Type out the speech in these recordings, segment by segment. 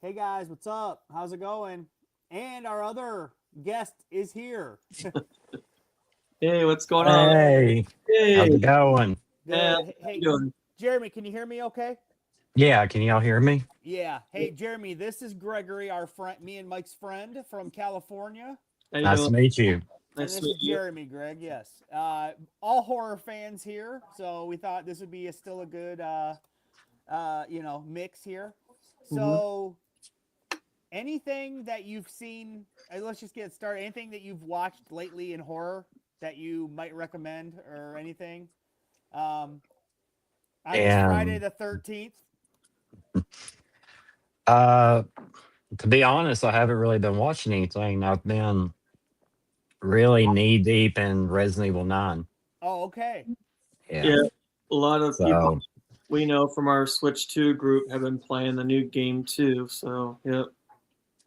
Hey guys, what's up? How's it going? And our other guest is here. Hey, what's going on? Hey, how's Hey, it going? how Good. you Hey, doing? Jeremy, can you hear me okay? Yeah, can y'all hear me? Yeah. Hey, Jeremy, this is Gregory, our friend, me and Mike's friend from California. How you Nice doing? to meet you. And Nice to this is meet you. Jeremy, Greg, yes. All horror fans here. So we thought this would be still a good, mix here. hmm So anything that you've seen, let's just get started. Anything that you've watched lately in horror that you might recommend or anything? Um, on this Friday And the 13th. uh to be honest, I haven't really been watching anything. I've been really knee deep in Resident Evil 9. Oh, okay. Yeah. Yeah, a lot of people So we know from our Switch 2 group have been playing the new game too. So, yep.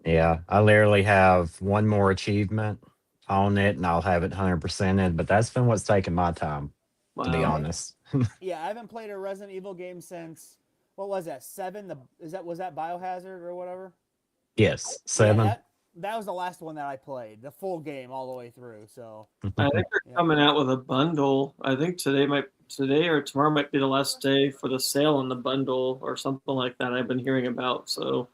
yeah, I literally have one more achievement on it and I'll have it 100%ed, but that's been what's taking my time, to be Wow. Yeah, honest. yeah. I haven't played a Resident Evil game since what was that? Seven. The is that was that Biohazard or whatever? Yes, Yeah, 7. that was the last one that I played, the full game all the way through. So, I think they're yep. coming out with a bundle. I think today or tomorrow might be the last day for the sale on the bundle or something like that. I've been hearing about. So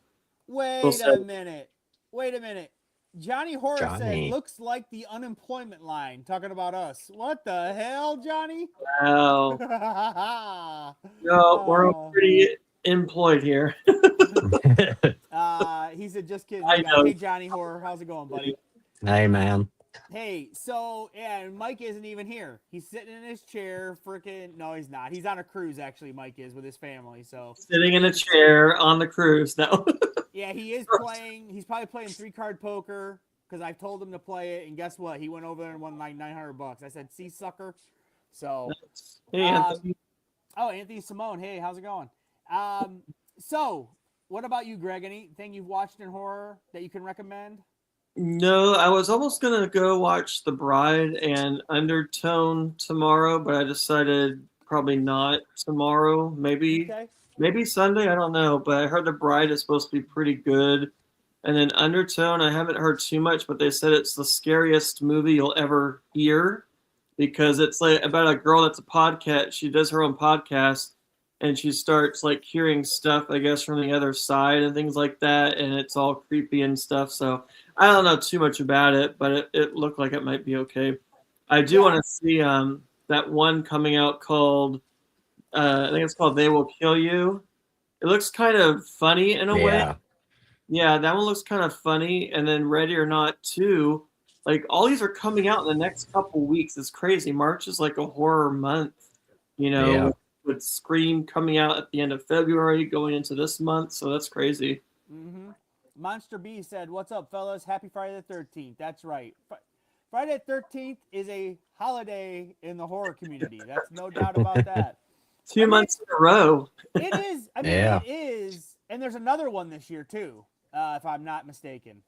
we'll Wait see. a minute. Wait a minute. Johnny Horror said, Johnny. looks like the unemployment line, talking about us. What the hell, Johnny? Wow. No, we're Oh. pretty employed here. He said, just kidding. I Hey, know. Johnny Horror, how's it going, buddy? Hey man. Hey, so, yeah, and Mike isn't even here. He's sitting in his chair, freaking. No, he's not. He's on a cruise, actually, Mike is, with his family, so. Sitting in a chair on the cruise now. Yeah, he is playing. He's probably playing 3-card poker because I told him to play it, and guess what? He went over there and won like $900. I said, "See, sucker." So, Hey, um, Anthony. oh, Anthony Simone, hey, how's it going? Um, so what about you, Greg? Anything you've watched in horror that you can recommend? No, I was almost gonna go watch The Bride and Undertone tomorrow, but I decided probably not tomorrow. Okay. Maybe Sunday. I don't know. But I heard The Bride is supposed to be pretty good. And then Undertone, I haven't heard too much, but they said it's the scariest movie you'll ever hear because it's like about a girl that's a podcast. She does her own podcast and she starts like hearing stuff, I guess, from the other side and things like that. And it's all creepy and stuff. So I don't know too much about it, but it looked like it might be okay. I do Yeah. want to see that one coming out called, I think it's called They Will Kill You. It looks kind of funny in a way. Yeah. Yeah, that one looks kind of funny. And then Ready or Not 2, like all these are coming out in the next couple weeks. It's crazy. March is like a horror month, you know, Yeah. with Scream coming out at the end of February, going into this month. So that's crazy. Mm-hmm. Monster B said, "What's up, fellas? Happy Friday the 13th." That's right. Friday the 13th is a holiday in the horror community. That's no doubt about that. I Two mean, months in a row. it is. I mean, Yeah. it is. And there's another one this year too, if I'm not mistaken.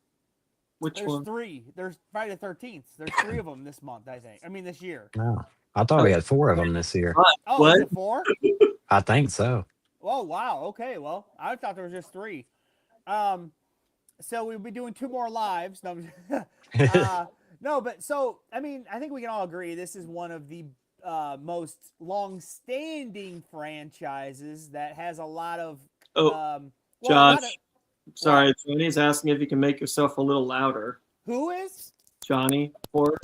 Which There's one? three. There's Friday the 13th. There's three of them this month, I think. I mean, this year. No. I thought we had 4 of them this year. Oh, is What? it four? I think so. Oh, wow. Okay. Well, I thought there was just three. Um, so we'll be doing two more lives. No, no, but so I mean, I think we can all agree this is one of the most long-standing franchises that has a lot of Oh, a lot of Josh. Sorry, Johnny's asking if you can make yourself a little louder. who is? Johnny, or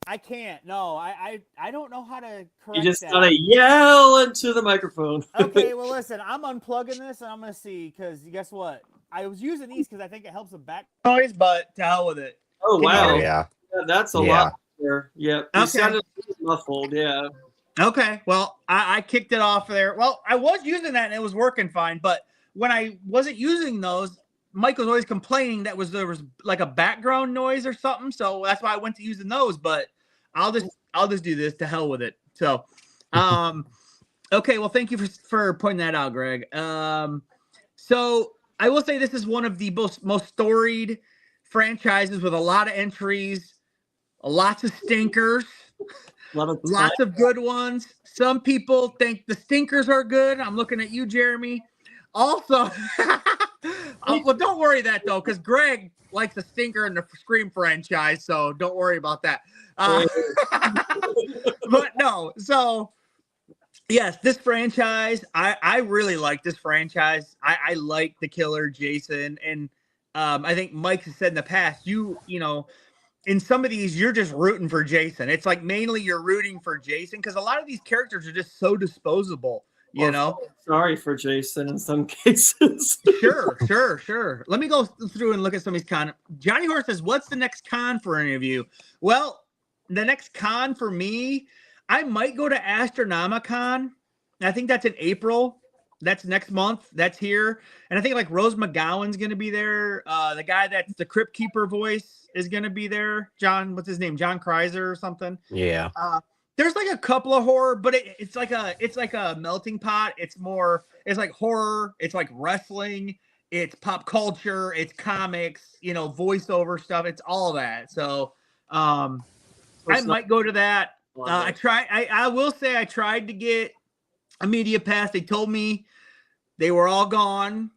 I can't. No, I don't know how to you correct just that. gotta yell into the microphone. Okay, well, listen, I'm unplugging this and I'm gonna see because guess what? I was using these because I think it helps the back noise, but to hell with it. Oh Can you wow, hear me? Yeah. Yeah, that's a Yeah. lot there. Yeah, you Okay. sounded a little muffled. Yeah, Okay, well, I kicked it off there. Well, I was using that and it was working fine, but when I wasn't using those, Mike was always complaining that there was like a background noise or something. So that's why I went to using those. But I'll just do this. To hell with it. So, okay. Well, thank you for pointing that out, Greg. So I will say this is one of the most storied franchises with a lot of entries, lots of stinkers. lot of time. Lots of good ones. Some people think the stinkers are good. I'm looking at you, Jeremy. Also, Well, don't worry that though, because Greg likes the stinker in the Scream franchise, so don't worry about that. But no, so yes, this franchise, I really like this franchise. I like the killer Jason, and I think Mike has said in the past, you know, in some of these, you're just rooting for Jason. It's like mainly you're rooting for Jason because a lot of these characters are just so disposable. You know, sorry for Jason in some cases. Sure. Let me go through and look at some of these con. Johnny Horse says, "What's the next con for any of you?" Well, the next con for me, I might go to Astronomicon. I think that's in April. That's next month. That's here, and I think like Rose McGowan's going to be there. The guy that's the Crypt Keeper voice is going to be there. John, what's his name? John Kreiser or something. Yeah. There's like a couple of horror, but it's like a melting pot. It's like horror, it's like wrestling, it's pop culture, it's comics, you know, voiceover stuff, it's all that. So I might go to that. I will say I tried to get a media pass. They told me they were all gone.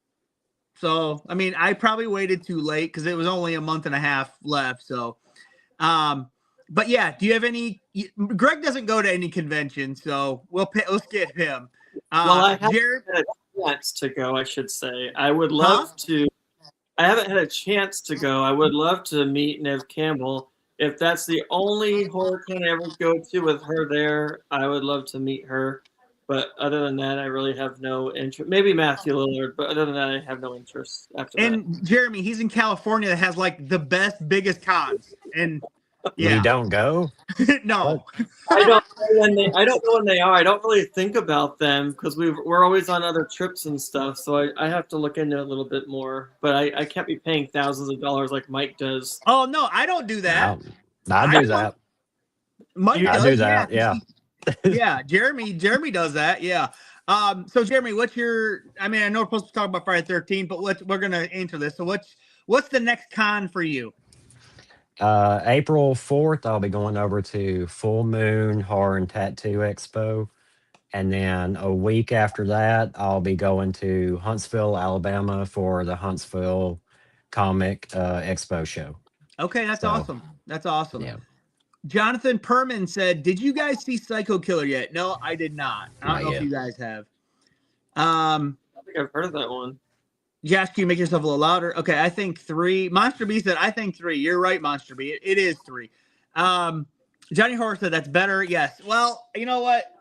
So I mean, I probably waited too late because it was only a month and a half left. So but yeah, do you have any? Greg doesn't go to any convention, so let's get him. Well, I haven't had a chance to go, I should say. I would love to. I haven't had a chance to go. I would love to meet Neve Campbell. If that's the only horror con I ever go to with her there, I would love to meet her. But other than that, I really have no interest. Maybe Matthew Lillard, but other than that, I have no interest after that. And Jeremy, he's in California that has like the biggest cons. And yeah. You don't go? No. I don't know when they are. I don't really think about them because we're always on other trips and stuff. So I have to look into it a little bit more. But I can't be paying thousands of dollars like Mike does. Oh no, I don't do that. I do that. Mike does, do that. Yeah. Yeah. Jeremy does that. Yeah. So Jeremy, what's your? I mean, I know we're supposed to talk about Friday the 13th, but we're gonna answer this. So what's the next con for you? April 4th, I'll be going over to Full Moon Horror and Tattoo Expo. And then a week after that, I'll be going to Huntsville, Alabama for the Huntsville Comic Expo show. Okay, that's awesome. That's awesome. Yeah. Jonathan Perman said, "Did you guys see Psycho Killer yet?" No, I did not. I don't know if you guys have. I think I've heard of that one. Josh, can you make yourself a little louder? Okay, I think 3. Monster B said, I think 3. You're right, Monster B. It is 3. Johnny Horror said, that's better. Yes. Well, you know what?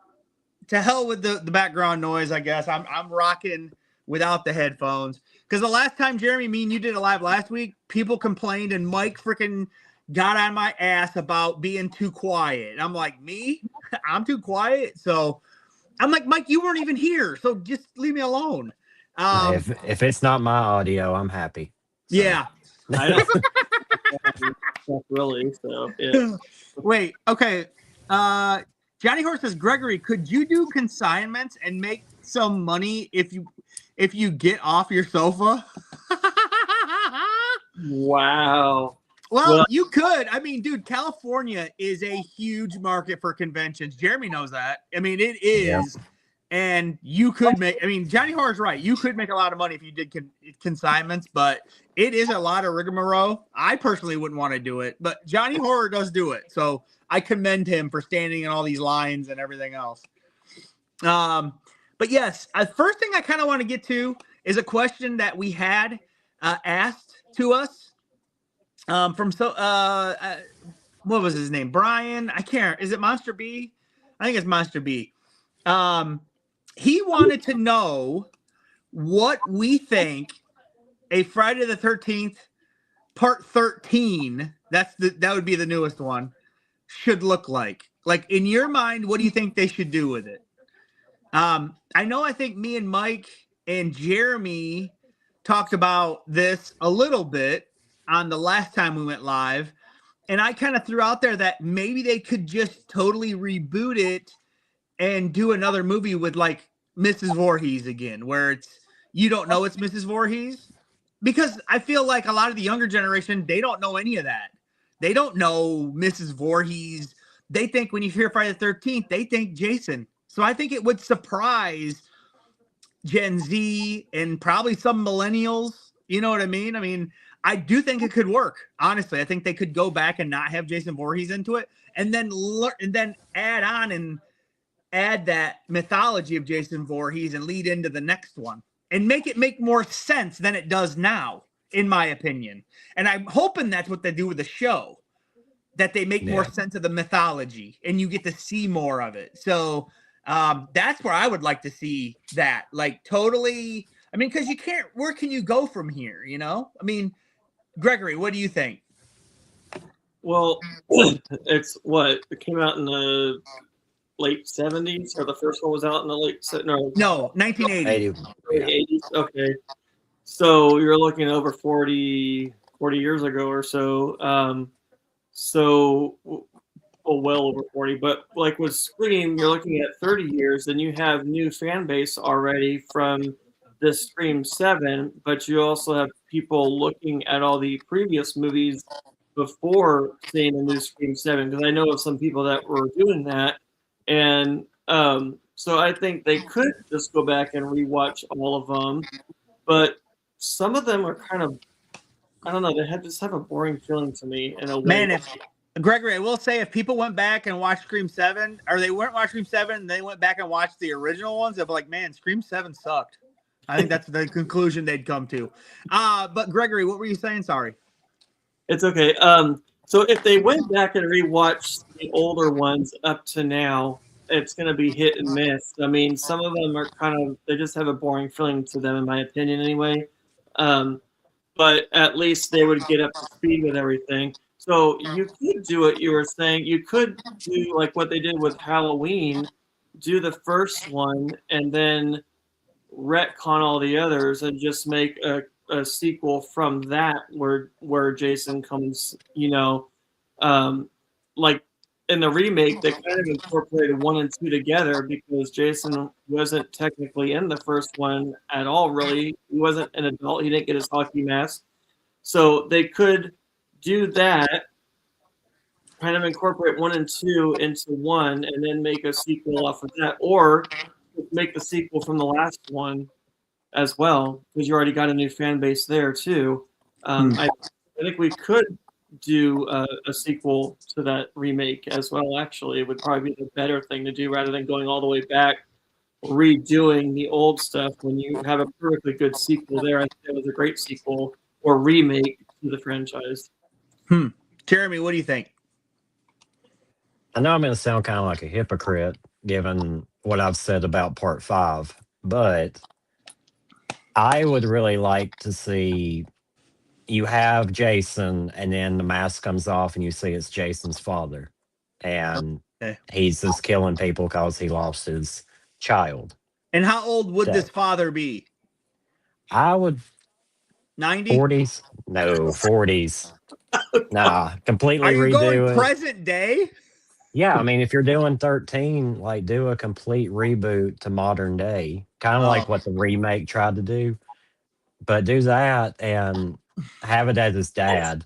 To hell with the background noise, I guess. I'm rocking without the headphones. Because the last time, Jeremy, me and you did a live last week, people complained and Mike freaking got on my ass about being too quiet. And I'm like, me? I'm too quiet? So I'm like, Mike, you weren't even here. So just leave me alone. If it's not my audio, I'm happy. So. Yeah. I don't really. So yeah. Wait. Okay. Johnny Horse says, Gregory, could you do consignments and make some money if you get off your sofa? Wow. Well, you could. I mean, dude, California is a huge market for conventions. Jeremy knows that. I mean, it is. Yeah. And you could make, I mean, Johnny Horror's right. You could make a lot of money if you did consignments, but it is a lot of rigmarole. I personally wouldn't want to do it, but Johnny Horror does do it. So I commend him for standing in all these lines and everything else. But yes, first thing I kind of want to get to is a question that we had asked to us from what was his name? Brian. I can't. Is it Monster B? I think it's Monster B. He wanted to know what we think a Friday the 13th part 13, that would be the newest one, should look like. Like, in your mind, what do you think they should do with it? I think me and Mike and Jeremy talked about this a little bit on the last time we went live. And I kind of threw out there that maybe they could just totally reboot it and do another movie with like Mrs. Voorhees again, where you don't know it's Mrs. Voorhees. Because I feel like a lot of the younger generation, they don't know any of that. They don't know Mrs. Voorhees. They think when you hear Friday the 13th, they think Jason. So I think it would surprise Gen Z and probably some millennials. You know what I mean? I mean, I do think it could work. Honestly, I think they could go back and not have Jason Voorhees into it, and then add on and add that mythology of Jason Voorhees and lead into the next one and make it make more sense than it does now, in my opinion. And I'm hoping that's what they do with the show, that they make more sense of the mythology and you get to see more of it. So that's where I would like to see that, like, totally. I mean, because you can't, where can you go from here? You know, I mean, Gregory, what do you think? Well, it's what it came out in the late 70s, or the first one was out in the late no 1980s. 80s. Okay, so you're looking over 40 years ago or so. Well over 40, but like with Scream, you're looking at 30 years, and you have new fan base already from the Scream 7, but you also have people looking at all the previous movies before seeing the new Scream 7, because I know of some people that were doing that. And so I think they could just go back and rewatch all of them, but some of them are kind of, I don't know, they just have a boring feeling to me in a way. Man, if Gregory, I will say, if people went back and watched Scream 7, or they weren't watching Scream 7, and they went back and watched the original ones, they'd be like, man, Scream 7 sucked. I think that's the conclusion they'd come to. But Gregory, what were you saying? Sorry. It's okay. So if they went back and rewatched the older ones up to now, it's going to be hit and miss. I mean, some of them are they just have a boring feeling to them, in my opinion, anyway. But at least they would get up to speed with everything. So you could do what you were saying. You could do like what they did with Halloween, do the first one and then retcon all the others and just make a sequel from that where Jason comes, like in the remake, they kind of incorporated 1 and 2 together because Jason wasn't technically in the first one at all, really. He wasn't an adult. He didn't get his hockey mask. So they could do that, kind of incorporate 1 and 2 into 1 and then make a sequel off of that, or make the sequel from the last one as well, because you already got a new fan base there too. I think we could do a sequel to that remake as well. Actually, it would probably be the better thing to do rather than going all the way back, redoing the old stuff when you have a perfectly good sequel there. I think it was a great sequel or remake to the franchise. Jeremy, what do you think? I know I'm going to sound kind of like a hypocrite given what I've said about part 5, but I would really like to see you have Jason and then the mask comes off and you see it's Jason's father. And he's just killing people because he lost his child. And how old would this father be? I would 90? 40s? No, 40s. Nah, completely Are you redo going it. present day? Yeah, I mean, if you're doing 13, like do a complete reboot to modern day, kind of like what the remake tried to do. But do that and have it as his dad,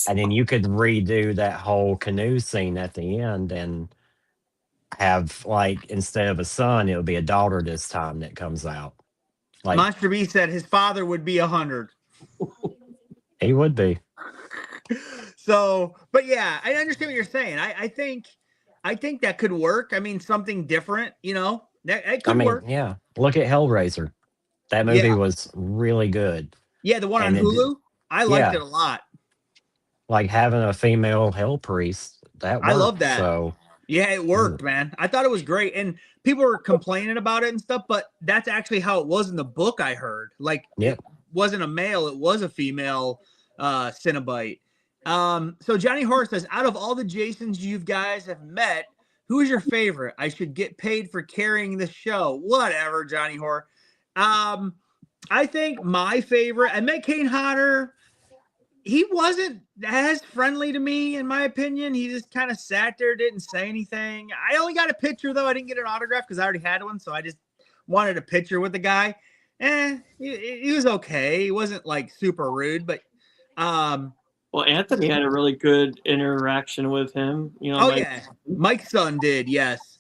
and then you could redo that whole canoe scene at the end and have, like, instead of a son, it would be a daughter this time that comes out. Like, Monster B said his father would be 100. He would be. So, but yeah, I understand what you're saying. I think that could work. I mean, something different, that could work. Yeah. Look at Hellraiser. That movie was really good. Yeah, the one on Hulu. I liked it a lot. Like having a female hell priest, that worked. I love that. So yeah, it worked, man. I thought it was great, and people were complaining about it and stuff, but that's actually how it was in the book. I heard, like, it wasn't a male; it was a female Cenobite. So Johnny Horror says, out of all the Jasons you guys have met, who is your favorite? I should get paid for carrying the show. Whatever, Johnny Horror. I think my favorite, I met Kane Hodder. He wasn't as friendly to me, in my opinion. He just kind of sat there, didn't say anything. I only got a picture, though. I didn't get an autograph because I already had one, so I just wanted a picture with the guy. He was okay. He wasn't, like, super rude, but well, Anthony had a really good interaction with him. Mike's son did, yes.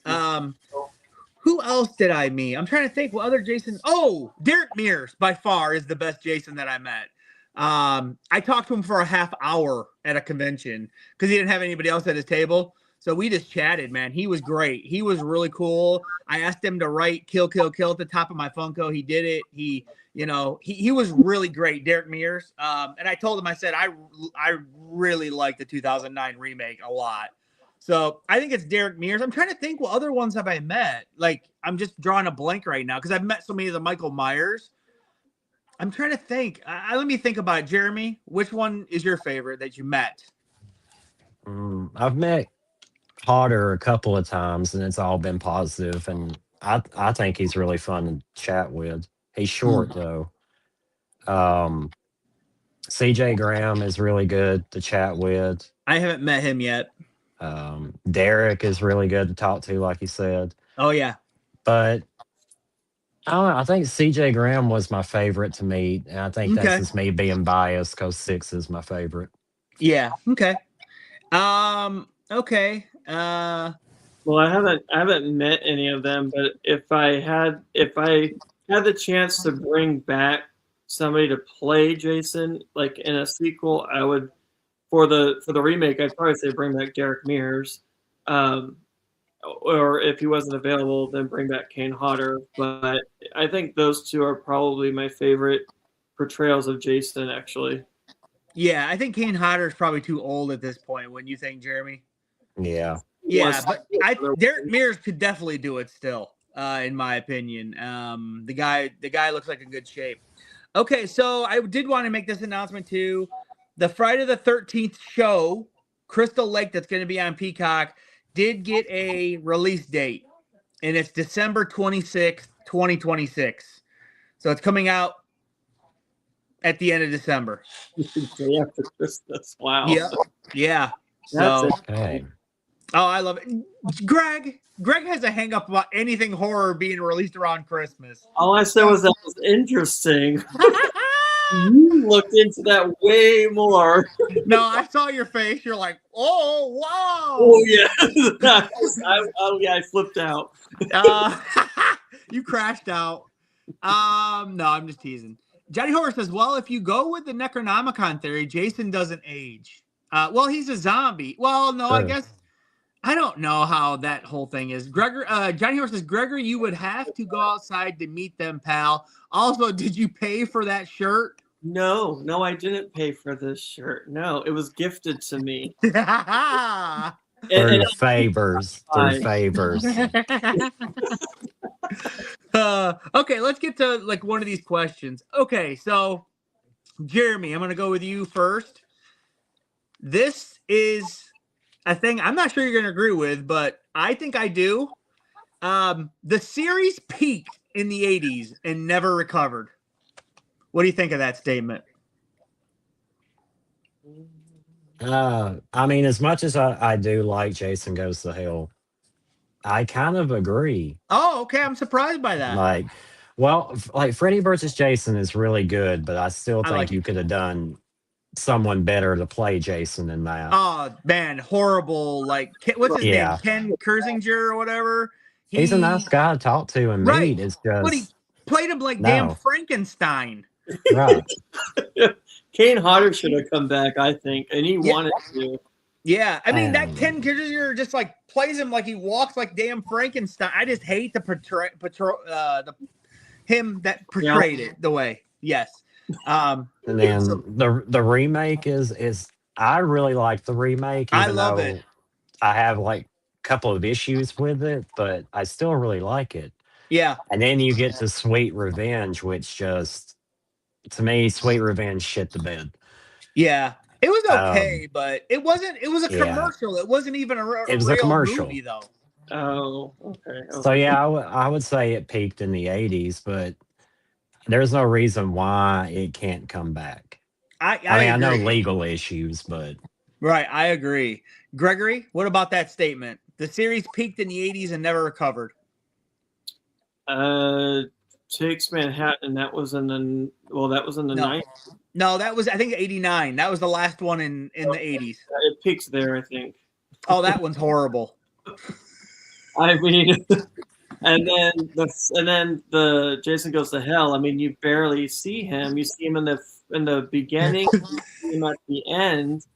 Who else did I meet? I'm trying to think what other Jason. Oh, Derek Mears by far is the best Jason that I met. I talked to him for a half hour at a convention because he didn't have anybody else at his table. So we just chatted, man. He was great. He was really cool. I asked him to write kill, kill, kill at the top of my Funko. He did it. He was really great, Derek Mears. And I told him, I said, I really like the 2009 remake a lot. So I think it's Derek Mears. I'm trying to think what other ones have I met. Like, I'm just drawing a blank right now because I've met so many of the Michael Myers. I'm trying to think. Let me think about it. Jeremy, which one is your favorite that you met? I've met Potter a couple of times, and it's all been positive, and I think he's really fun to chat with. He's short though. CJ Graham is really good to chat with. I haven't met him yet. Derek is really good to talk to, like you said. Oh yeah. But I don't know, I think CJ Graham was my favorite to meet, and I think that's just me being biased because 6 is my favorite. Yeah. Okay. Okay. Well, I haven't met any of them, but if I had the chance to bring back somebody to play Jason, like in a sequel, I would for the remake, I'd probably say bring back Derek Mears. Or if he wasn't available, then bring back Kane Hodder. But I think those two are probably my favorite portrayals of Jason, actually. Yeah, I think Kane Hodder is probably too old at this point. When you think, Jeremy? Yeah. Yeah, but Derek Mears could definitely do it still, in my opinion. The guy looks like in good shape. Okay, so I did want to make this announcement too. The Friday the 13th show, Crystal Lake, that's going to be on Peacock, did get a release date, and it's December 26th, 2026. So it's coming out at the end of December. Day after Christmas. Wow. Yeah. Yeah. That's So, Okay. oh, I love it. Greg has a hang up about anything horror being released around Christmas. All I said was that was interesting. You looked into that way more. No, I saw your face. You're like, oh, wow. Oh yeah, I flipped out. You crashed out. No, I'm just teasing. Johnny Horror says, well, if you go with the Necronomicon theory, Jason doesn't age. Well, he's a zombie. Well, no, I guess I don't know how that whole thing is. Johnny Horror says, Gregory, you would have to go outside to meet them, pal. Also, did you pay for that shirt? No, I didn't pay for this shirt. No, it was gifted to me. Through favors. Okay, let's get to like one of these questions. Okay, so Jeremy, I'm going to go with you first. This is a thing I'm not sure you're going to agree with, but I think I do. The series peaked in the 80s and never recovered. What do you think of that statement? I mean, as much as I do like Jason Goes to Hell, I kind of agree. Oh, okay. I'm surprised by that. Like Freddy versus Jason is really good, but I still think you could have done someone better to play Jason than that. Oh man, horrible! Like what's his name? Ken Kersinger or whatever. He's a nice guy to talk to and meet. It's just, but he played him like damn Frankenstein. Right. Kane Hodder should have come back, I think, and he wanted to. Yeah, I mean that Ken Kersinger just like plays him like he walks like damn Frankenstein. I just hate the him that portrayed it the way. Yes. And then the remake is I really like the remake. I love it. I have like a couple of issues with it, but I still really like it. Yeah. And then you get to Sweet Revenge, which just, to me, Sweet Revenge shit the bed. Yeah. It was okay, but it was a commercial. It wasn't even a real commercial movie, though. Oh, okay. So yeah, I would say it peaked in the 80s, but there's no reason why it can't come back. I know legal issues, but right, I agree. Gregory, what about that statement? The series peaked in the 80s and never recovered. Takes Manhattan. That was in the 90s. No, that was I think 89. That was the last one in the 80s. It peaks there, I think. Oh, that one's horrible. I mean, the Jason Goes to Hell. I mean, you barely see him. You see him in the beginning, you see him at the end.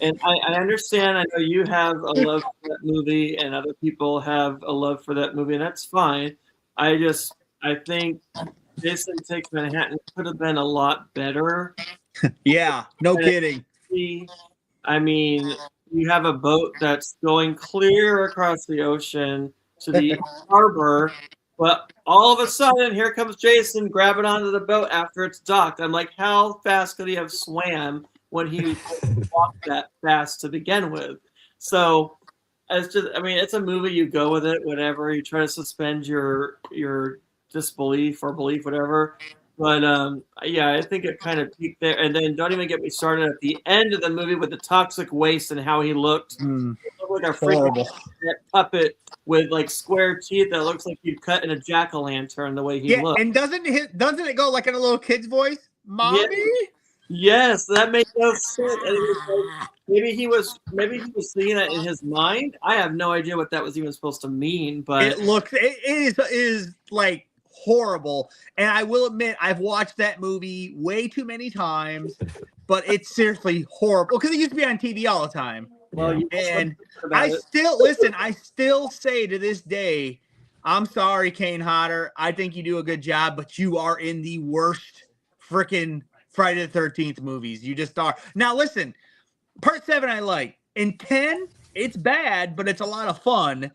And I understand. I know you have a love for that movie, and other people have a love for that movie, and that's fine. I think Jason Takes Manhattan could have been a lot better. Yeah, no kidding. I mean, you have a boat that's going clear across the ocean to the harbor, but all of a sudden, here comes Jason grabbing onto the boat after it's docked. I'm like, how fast could he have swam when he walked that fast to begin with? So it's just, I mean, it's a movie. You go with it, whatever. You try to suspend your disbelief or belief, whatever. But yeah, I think it kind of peaked there. And then don't even get me started at the end of the movie with the toxic waste and how he looked. He looked like a freaking puppet with like square teeth that looks like you'd cut in a jack-o'-lantern the way he looked. And doesn't it go like in a little kid's voice? Mommy? Yes, that made no sense. And maybe he was seeing that in his mind. I have no idea what that was even supposed to mean, but it is like horrible. And I will admit, I've watched that movie way too many times, but it's seriously horrible because it used to be on TV all the time. Well, and I still say to this day, I'm sorry, Kane Hodder. I think you do a good job, but you are in the worst freaking Friday the 13th movies. You just are. Now, listen, part 7 I like. In 10, it's bad, but it's a lot of fun.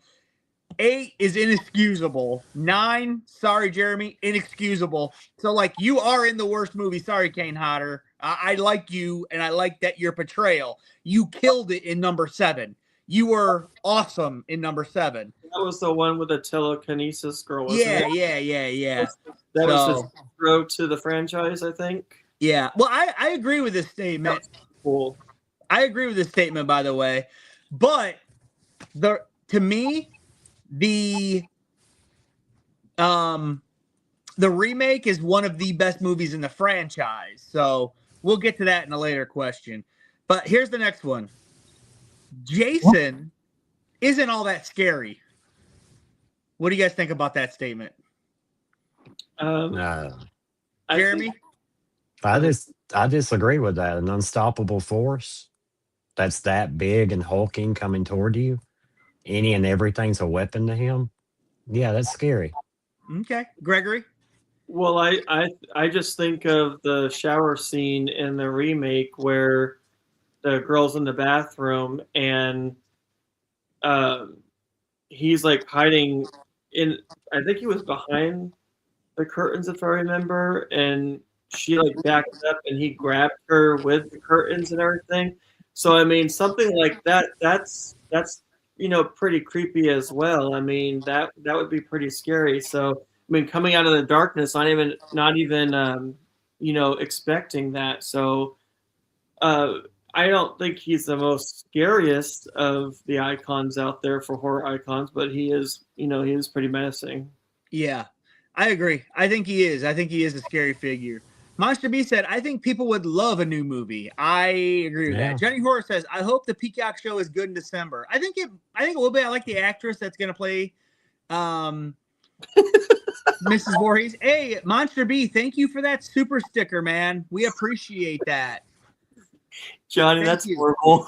8 is inexcusable. 9, sorry, Jeremy, inexcusable. So, like, you are in the worst movie. Sorry, Kane Hodder. I like you, and I like that your portrayal. You killed it in number 7. You were awesome in number 7. That was the one with the telekinesis girl, wasn't it? Yeah. That was his intro to the franchise, I think. Yeah. Well, I agree with this statement. Cool. I agree with this statement, by the way. But to me, the remake is one of the best movies in the franchise. So we'll get to that in a later question. But here's the next one. Jason isn't all that scary. What do you guys think about that statement? Jeremy? I disagree with that. An unstoppable force that's that big and hulking coming toward you. Any and everything's a weapon to him. Yeah, that's scary. Okay. Gregory? Well, I just think of the shower scene in the remake where the girl's in the bathroom and he's like hiding in, I think he was behind the curtains, if I remember, and she like backed up and he grabbed her with the curtains and everything. So I mean, something like that's pretty creepy as well. I mean, that would be pretty scary. So I mean, coming out of the darkness, not even expecting that. So I don't think he's the most scariest of the icons out there for horror icons, but he is pretty menacing. Yeah, I agree. I think he is. I think he is a scary figure. Monster B said, I think people would love a new movie. I agree with that. Johnny Horror says, I hope the Peacock show is good in December. I think it will be. I like the actress that's going to play Mrs. Voorhees. Hey, Monster B, thank you for that super sticker, man. We appreciate that. Johnny, that's horrible.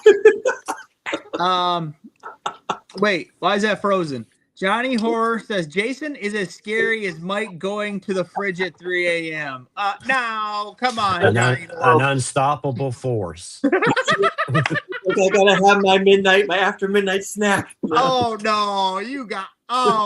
Wait, why is that frozen? Johnny Horror says Jason is as scary as Mike going to the fridge at 3 a.m. No, come on, Johnny. An unstoppable force. I gotta have my after midnight snack. Oh no,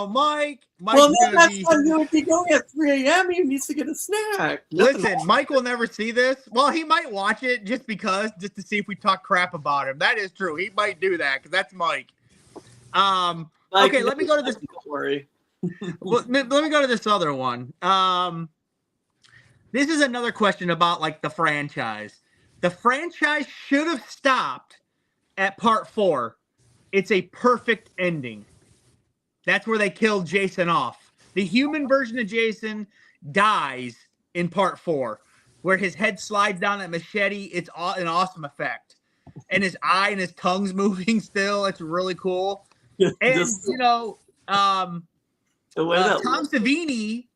Mike. Well, that's why he would be going at 3 a.m. He needs to get a snack. Listen, Mike will never see this. Well, he might watch it just to see if we talk crap about him. That is true. He might do that because that's Mike. Okay, let me go to this. Don't worry. Let me go to this other one. This is another question about like the franchise. The franchise should have stopped at part 4. It's a perfect ending. That's where they killed Jason off. The human version of Jason dies in part 4, where his head slides down that machete. It's an awesome effect. And his eye and his tongue's moving still. It's really cool. And, The way that Tom Savini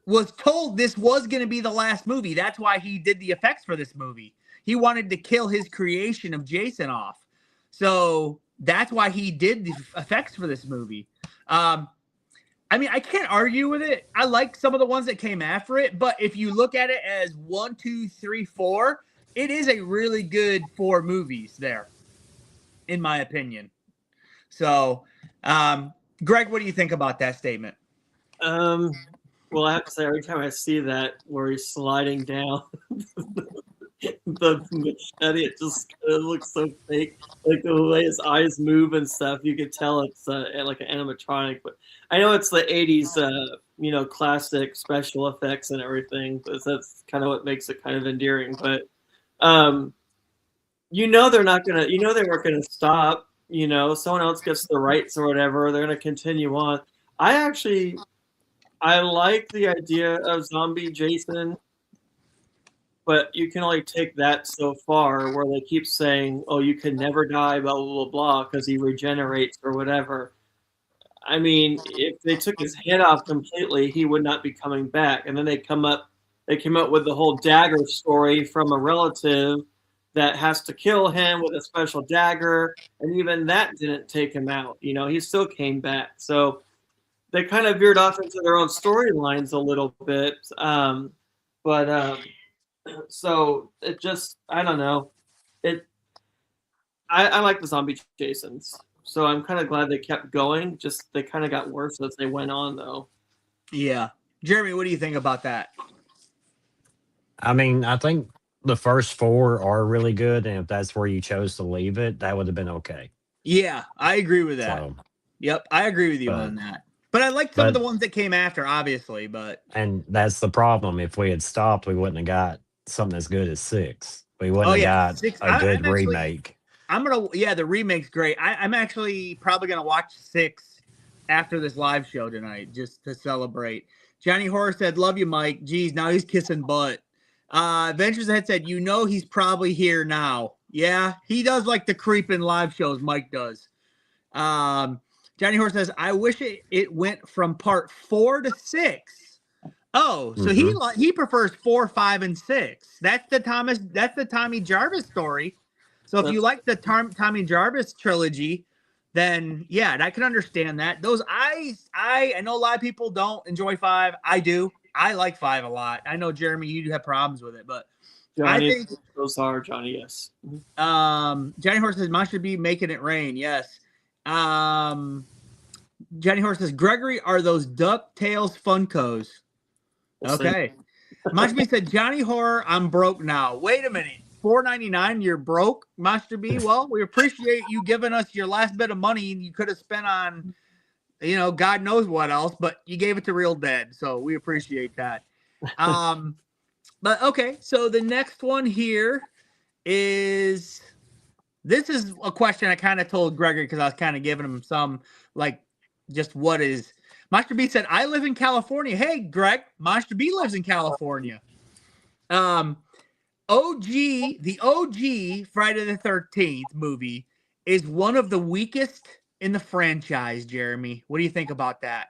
was told this was going to be the last movie. That's why he did the effects for this movie. He wanted to kill his creation of Jason off. So that's why he did the effects for this movie. I mean, I can't argue with it. I like some of the ones that came after it, but if you look at it as 1, 2, 3, 4, it is a really good 4 movies there, in my opinion. So, Greg, what do you think about that statement? Well, I have to say, every time I see that where he's sliding down the machete, it just looks so fake. Like the way his eyes move and stuff, you could tell it's like an animatronic. But I know it's the '80s, classic special effects and everything. But that's kind of what makes it kind of endearing. But they're not gonna. They weren't gonna stop. Someone else gets the rights or whatever. They're gonna continue on. I like the idea of zombie Jason, but you can only take that so far where they keep saying, oh, you can never die, blah, blah, blah, blah, because he regenerates or whatever. I mean, if they took his head off completely, he would not be coming back. And then they came up with the whole dagger story from a relative that has to kill him with a special dagger. And even that didn't take him out. He still came back. So they kind of veered off into their own storylines a little bit. So it just, I don't know. I like the zombie Jasons. So I'm kind of glad they kept going. Just they kind of got worse as they went on, though. Yeah. Jeremy, what do you think about that? I mean, I think the first 4 are really good. And if that's where you chose to leave it, that would have been okay. Yeah, I agree with that. So, yep, I agree with you on that. But I like some of the ones that came after, obviously. And that's the problem. If we had stopped, we wouldn't have got something as good as 6. We wouldn't have got 6. A good remake. The remake's great. I'm actually probably gonna watch 6 after this live show tonight, just to celebrate. Johnny Horror said, "Love you, Mike." Geez, now he's kissing butt. Ventures Ahead said, he's probably here now. Yeah, he does like the creeping live shows. Mike does. Johnny Horse says, I wish it went from part 4 to 6. Oh, so he prefers 4, 5, and 6. That's the Tommy Jarvis story. So if you like the Tommy Jarvis trilogy, then yeah, I can understand that. Those I know a lot of people don't enjoy 5. I do. I like 5 a lot. I know, Jeremy, you have problems with it, but Johnny, I think those are Johnny. Yes. Johnny Horse says, "Must be making it rain." Yes. Johnny Horse says, Gregory, are those DuckTales Funkos? Okay. Master said, Johnny Horror, I'm broke now. Wait a minute. $4.99, you're broke, Master B? Well, we appreciate you giving us your last bit of money you could have spent on, God knows what else, but you gave it to Real Dead, so we appreciate that. But okay, so the next one here is, this is a question I kind of told Gregory because I was kind of giving him some, just what is. Master B said, I live in California. Hey, Greg, Master B lives in California. The OG Friday the 13th movie is one of the weakest in the franchise, Jeremy. What do you think about that?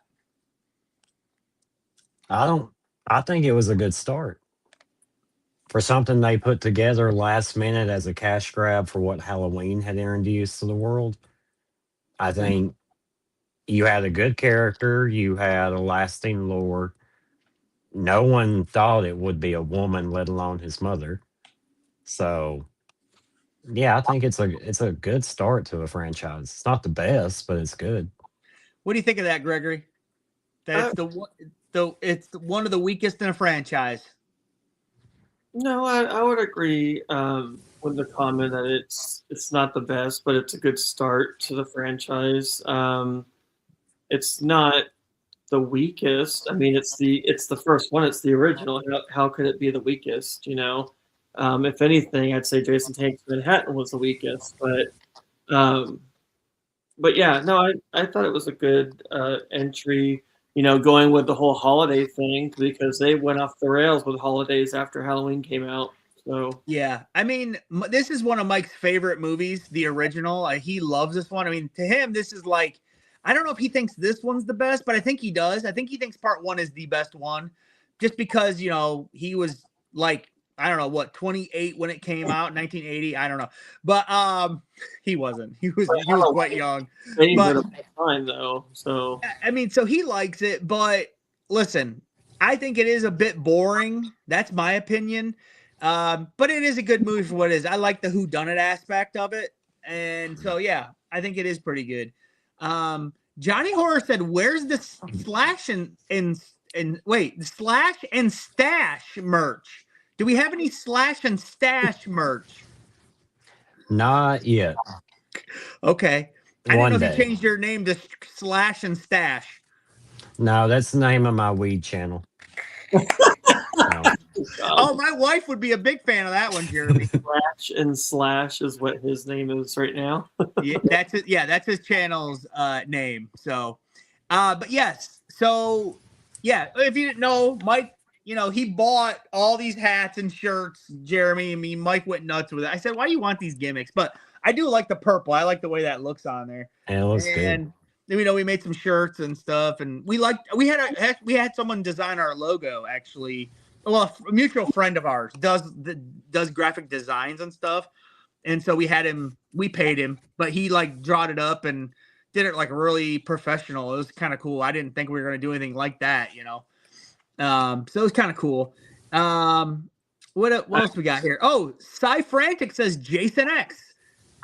I think it was a good start. For something they put together last minute as a cash grab for what Halloween had introduced to the world. I think you had a good character. You had a lasting lore. No one thought it would be a woman, let alone his mother. So, yeah, I think it's a good start to a franchise. It's not the best, but it's good. What do you think of that, Gregory? That it's one of the weakest in a franchise. No, I would agree with the comment that it's not the best, but it's a good start to the franchise. It's not the weakest. I mean, it's the first one. It's the original. How could it be the weakest? If anything, I'd say Jason Takes Manhattan was the weakest. But yeah, no, I thought it was a good entry. Going with the whole holiday thing because they went off the rails with holidays after Halloween came out. So yeah, I mean, this is one of Mike's favorite movies, the original. He loves this one. I mean, to him, this is like, I don't know if he thinks this one's the best, but I think he does. I think he thinks part 1 is the best one, just because he was like, I don't know what, 28 when it came out, 1980. I don't know, but he wasn't. He was quite young. But time though, so I mean, so he likes it, but listen, I think it is a bit boring. That's my opinion. But it is a good movie for what it is. I like the whodunit aspect of it, and so yeah, I think it is pretty good. Johnny Horror said, "Where's the slash the slash and stash merch? Do we have any slash and stash merch?" Not yet. Okay, I didn't know One if you day. changed your name to slash and stash. No, that's the name of my weed channel. No. Oh, my wife would be a big fan of that one, Jeremy. Slash and Slash is what his name is right now. Yeah, that's it. Yeah, that's his channel's name. So, but yes. So, yeah, if you didn't know, Mike, he bought all these hats and shirts. Jeremy, Mike went nuts with it. I said, "Why do you want these gimmicks?" But I do like the purple. I like the way that looks on there. And it looks good. And we made some shirts and stuff, and we had someone design our logo actually. Well, a mutual friend of ours does graphic designs and stuff, and so we paid him, but he like drawed it up and did it like really professional. It was kind of cool. I didn't think we were gonna do anything like that, so it was kind of cool. What else we got here? Oh, Cy Frantic says Jason X.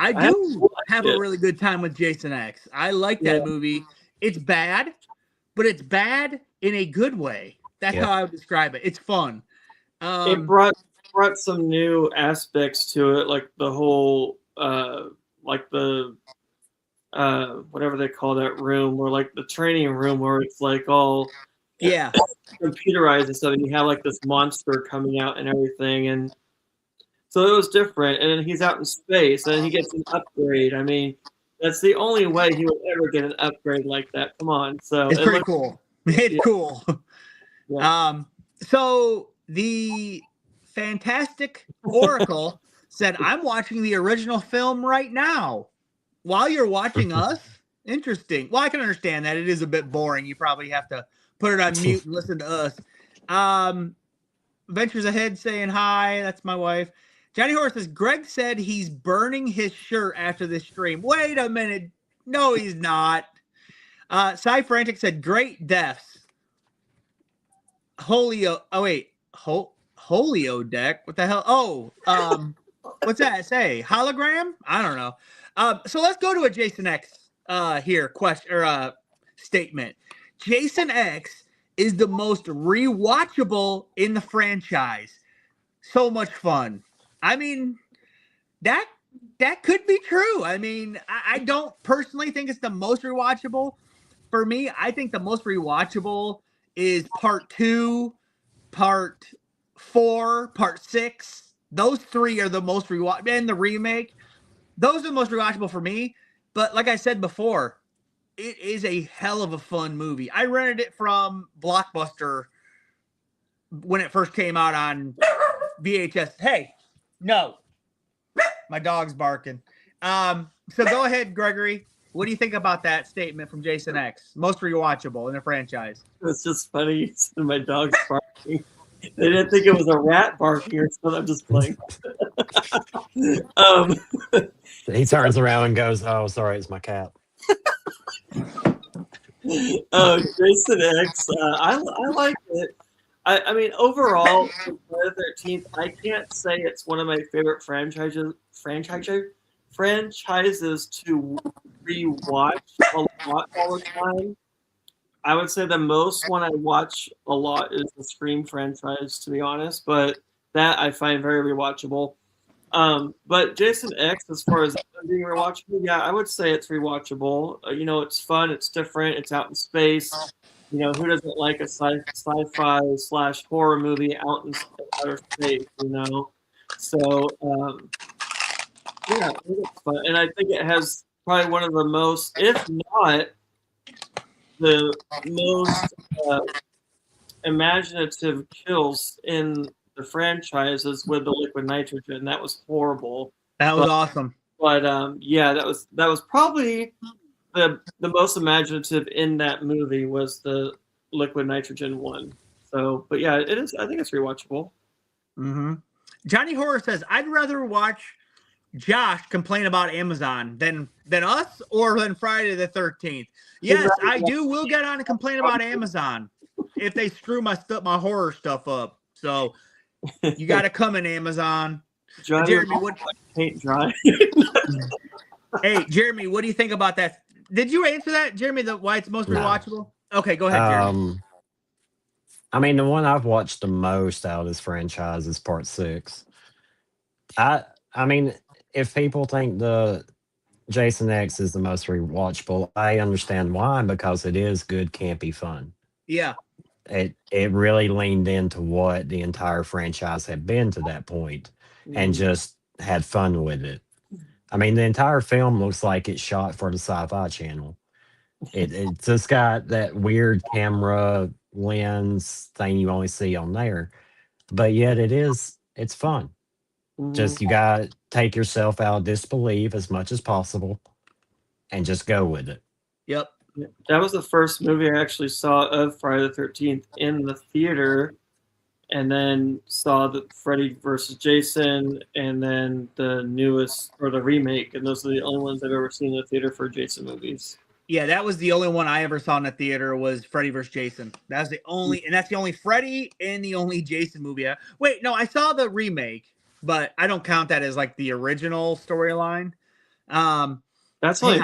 I do have a really good time with Jason X. I like that movie. It's bad, but it's bad in a good way. That's how I would describe it. It's fun. It brought some new aspects to it, like the whole, like the, whatever they call that room, or like the training room where it's like all computerized and stuff, and you have like this monster coming out and everything, and so it was different. And then he's out in space, and he gets an upgrade. I mean, that's the only way he would ever get an upgrade like that. Come on, so it's pretty cool. It's cool. Yeah. So the Fantastic Oracle said, "I'm watching the original film right now while you're watching us." Interesting. Well, I can understand that. It is a bit boring. You probably have to put it on mute and listen to us. Ventures Ahead saying hi. That's my wife. Johnny Horse says, "Greg said he's burning his shirt after this stream." Wait a minute. No, he's not. Cy Frantic said, "Great deaths." Holio deck. What the hell? Oh, what's that say? Hologram? I don't know. So let's go to a Jason X statement. Jason X is the most rewatchable in the franchise. So much fun. I mean, that could be true. I mean, I don't personally think it's the most rewatchable. For me, I think the most rewatchable is part 2, part 4, part 6. Those 3 are the most rewatchable, and the remake. Those are the most rewatchable for me. But like I said before, it is a hell of a fun movie. I rented it from Blockbuster when it first came out on VHS. Hey, no, my dog's barking. So go ahead, Gregory. What do you think about that statement from Jason X? Most rewatchable in the franchise. It's just funny. My dog's barking. They didn't think it was a rat barking or something. I'm just playing. He turns around and goes, "Oh, sorry, it's my cat." Jason X. I like it. I mean, overall, Friday the 13th, I can't say it's one of my favorite franchises to rewatch a lot all the time. I would say the most one I watch a lot is the Scream franchise, to be honest, but that I find very rewatchable. But Jason X, as far as being rewatchable, yeah, I would say it's rewatchable. It's fun, it's different, it's out in space. Who doesn't like a sci-fi / horror movie out in outer space, So, yeah, it's fun. And I think it has probably one of the most, if not the most imaginative kills in the franchises with the liquid nitrogen. That was horrible. That was awesome. But yeah, that was probably the most imaginative in that movie was the liquid nitrogen one. So, but yeah, it is. I think it's rewatchable. Mm-hmm. Johnny Horror says, I'd rather watch Josh complain about Amazon than us or than Friday the 13th. Yes, I do. We'll get on and complain about Amazon if they screw my horror stuff up. So you got to come in, Amazon. Johnny, Jeremy, what paint dry. Hey, Jeremy, what do you think about that? Did you answer that, Jeremy? Why it's most No. rewatchable? Okay, go ahead, Jeremy. I mean, the one I've watched the most out of this franchise is Part 6. I mean, if people think the Jason X is the most rewatchable, I understand why, because it is good, campy fun. Yeah. It really leaned into what the entire franchise had been to that point and just had fun with it. I mean, the entire film looks like it's shot for the Sci-Fi Channel. It's just got that weird camera lens thing you only see on there, but yet it's fun. Just you gotta take yourself out of disbelief as much as possible and just go with it. Yep. That was the first movie I actually saw of Friday the 13th in the theater, and then saw the Freddy versus Jason, and then the newest or the remake, and those are the only ones I've ever seen in the theater for Jason movies. Yeah, that was the only one I ever saw in the theater was Freddy vs. Jason. That's the only, and that's the only Freddy and the only Jason movie. Wait, no, I saw the remake, but I don't count that as like the original storyline. That's like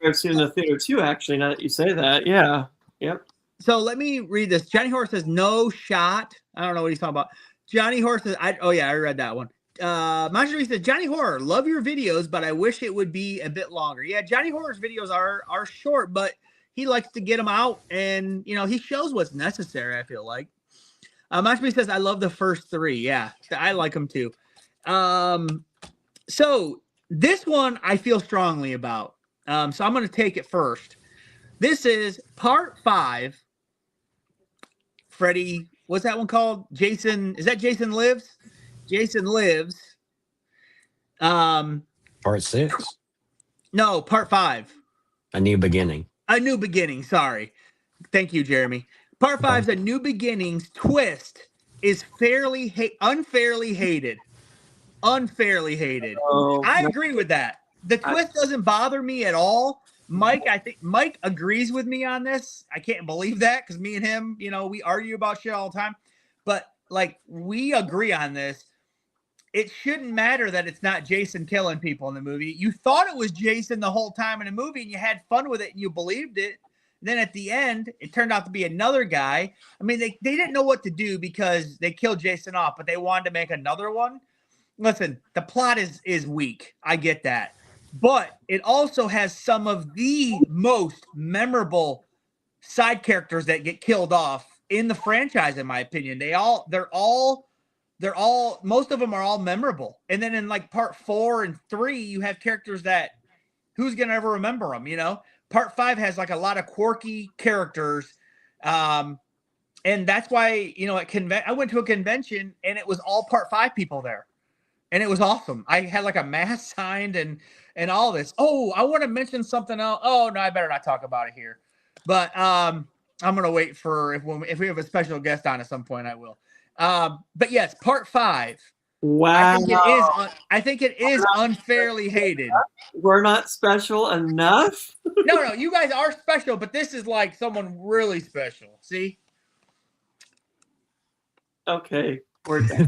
I've seen in the theater too. Actually, now that you say that, yeah, yep. So let me read this. Johnny Horse says no shot. I don't know what he's talking about. Johnny Horse says, I read that one. Marjorie says, Johnny Horror, love your videos, but I wish it would be a bit longer. Yeah, Johnny Horror's videos are short, but he likes to get them out, and he shows what's necessary, I feel like. Marjorie says, I love the first 3. Yeah, I like them too. So this one I feel strongly about. So I'm going to take it first. This is part 5. Freddy, what's that one called? Jason, is that Jason Lives? Jason Lives. Part 6? No, part 5. A New Beginning. A New Beginning, sorry. Thank you, Jeremy. Part 5's A New Beginnings twist is unfairly hated. Unfairly hated. I agree with that. The twist doesn't bother me at all. Mike, I think Mike agrees with me on this. I can't believe that because me and him, we argue about shit all the time. But like we agree on this. It shouldn't matter that it's not Jason killing people in the movie. You thought it was Jason the whole time in the movie and you had fun with it and you believed it. Then at the end, it turned out to be another guy. I mean, they didn't know what to do because they killed Jason off, but they wanted to make another one. Listen, the plot is weak. I get that. But it also has some of the most memorable side characters that get killed off in the franchise, in my opinion. They're all most of them are all memorable. And then in like part 4 and 3, you have characters that who's gonna ever remember them? Part 5 has like a lot of quirky characters. And that's why, I went to a convention and it was all part 5 people there. And it was awesome. I had like a mask signed and all this. Oh, I want to mention something else. Oh no, I better not talk about it here. But I'm gonna wait for if we have a special guest on at some point, I will. But yes, part 5. Wow. I think it is unfairly hated. We're not special enough. No, you guys are special, but this is like someone really special. See? Okay, we're done.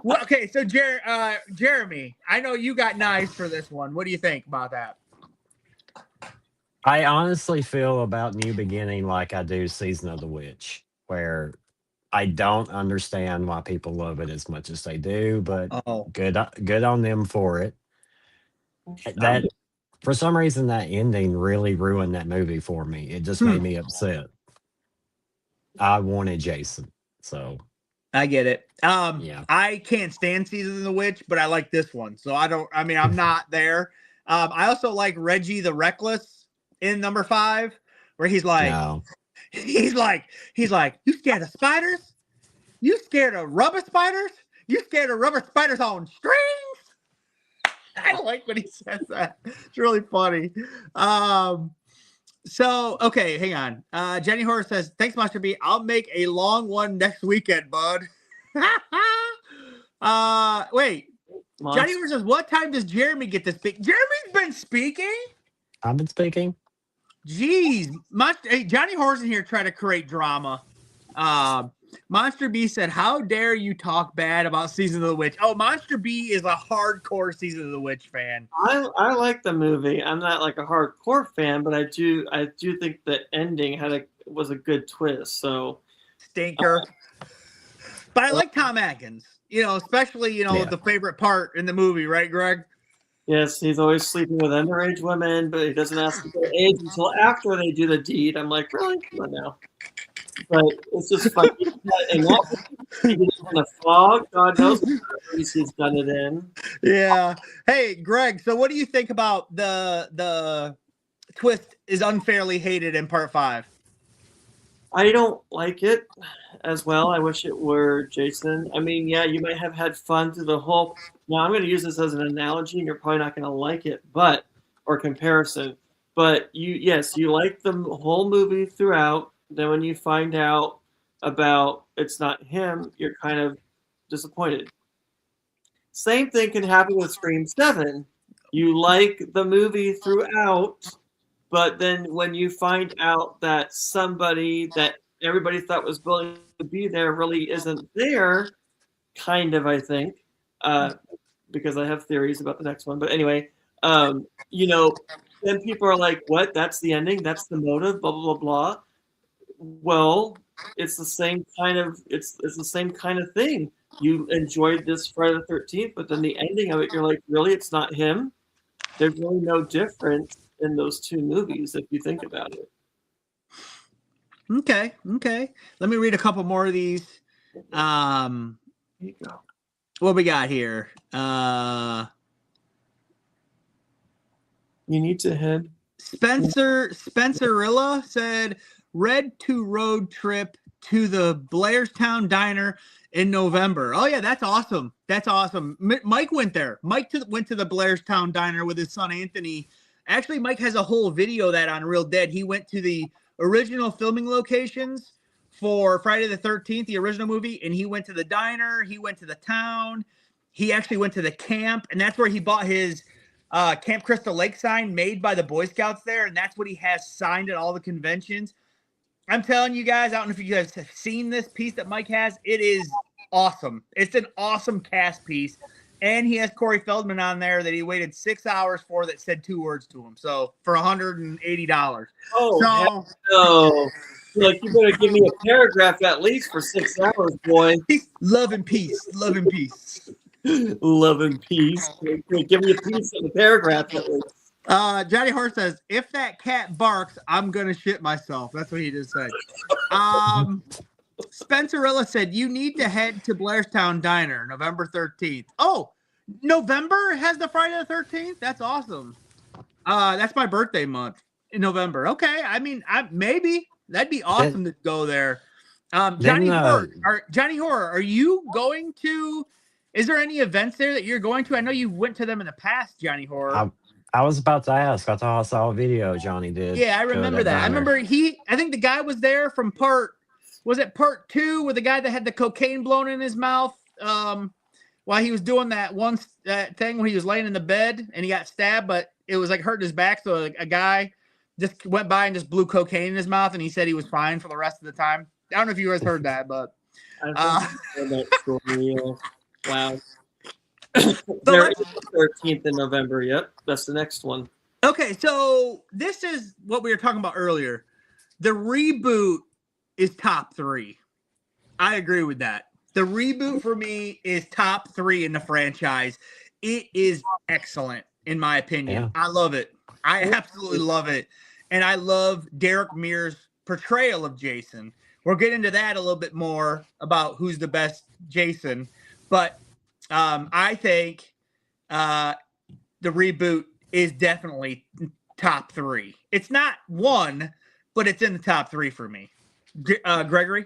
Well, okay, so Jeremy, I know you got knives for this one. What do you think about that? I honestly feel about New Beginning like I do Season of the Witch, where I don't understand why people love it as much as they do, but good on them for it. That for some reason that ending really ruined that movie for me. It just made me upset. I wanted Jason, so I get it. Yeah. I can't stand Season of the Witch, but I like this one. So I'm not there. I also like Reggie the Reckless in number 5, where he's like, no. he's like, you scared of spiders? You scared of rubber spiders? You scared of rubber spiders on strings? I like when he says that. It's really funny. So okay, hang on. Jenny Horror says, "Thanks, Monster B. I'll make a long one next weekend, bud." Wait. Johnny Horror says, "What time does Jeremy get to speak?" Jeremy's been speaking. I've been speaking. Jeez, hey, Johnny Horror's in here trying to create drama. Monster B said, "How dare you talk bad about Season of the Witch?" Oh, Monster B is a hardcore Season of the Witch fan. I like the movie. I'm not like a hardcore fan, but I do think the ending was a good twist. So Stinker. But I like Tom Atkins. Especially the favorite part in the movie, right, Greg? Yes, he's always sleeping with underage women, but he doesn't ask for their age until after they do the deed. I'm like, really? Come on now. But it's just funny. And he did it in a fog. God knows what movies he's done it in. Yeah. Hey, Greg. So, what do you think about the twist is unfairly hated in part 5? I don't like it as well. I wish it were Jason. I mean, yeah, you might have had fun through the whole. Now, I'm going to use this as an analogy, and you're probably not going to like it, or comparison. But you like the whole movie throughout. Then when you find out about it's not him, you're kind of disappointed. Same thing can happen with Scream 7. You like the movie throughout, but then when you find out that somebody that everybody thought was going to be there really isn't there, kind of, I think, because I have theories about the next one. But anyway, then people are like, what? That's the ending? That's the motive? Blah, blah, blah, blah. Well, it's the same kind of thing. You enjoyed this Friday the 13th, but then the ending of it, you're like, really? It's not him? There's really no difference in those two movies if you think about it. Okay. Let me read a couple more of these. There you go. What we got here? You need to head. Spencerilla said, "Red to road trip to the Blairstown Diner in November." Oh yeah, that's awesome. Mike went there. Mike went to the Blairstown Diner with his son Anthony. Actually, Mike has a whole video of that on Real Dead. He went to the original filming locations for Friday the 13th, the original movie, and he went to the diner. He went to the town. He actually went to the camp, and that's where he bought his Camp Crystal Lake sign made by the Boy Scouts there, and that's what he has signed at all the conventions. I'm telling you guys, I don't know if you guys have seen this piece that Mike has. It is awesome. It's an awesome cast piece. And he has Corey Feldman on there that he waited 6 hours for that said 2 words to him. So for $180. Oh, no. Like, you better give me a paragraph at least for 6 hours, boy. Love and peace. Love and peace. Love and peace. Give me a piece of the paragraph at least. Johnny Horse says, "If that cat barks, I'm gonna shit myself." That's what he just said. Spencerilla said, "You need to head to Blairstown Diner, November 13th. Oh, November has the Friday the 13th? That's awesome. That's my birthday month in November. Okay, I mean, maybe that'd be awesome to go there. Johnny Horror, are you going to? Is there any events there that you're going to? I know you went to them in the past, Johnny Horror. I was about to ask. I thought I saw a video Johnny did. Yeah, I remember that. I remember I think the guy was there from part 2 with the guy that had the cocaine blown in his mouth while he was doing that thing when he was laying in the bed and he got stabbed, but it was like hurting his back. So like, a guy just went by and just blew cocaine in his mouth, and he said he was fine for the rest of the time. I don't know if you guys heard that, but I've heard that story. Wow. There is the 13th in November. Yep, that's the next one. Okay, so this is what we were talking about earlier. The reboot is top 3. I agree with that. The reboot for me is top 3 in the franchise. It is excellent, in my opinion. Yeah. I love it. I absolutely love it. And I love Derek Mears' portrayal of Jason. We'll get into that a little bit more about who's the best Jason. But I think the reboot is definitely top 3. It's not 1, but it's in the top 3 for me. Gregory?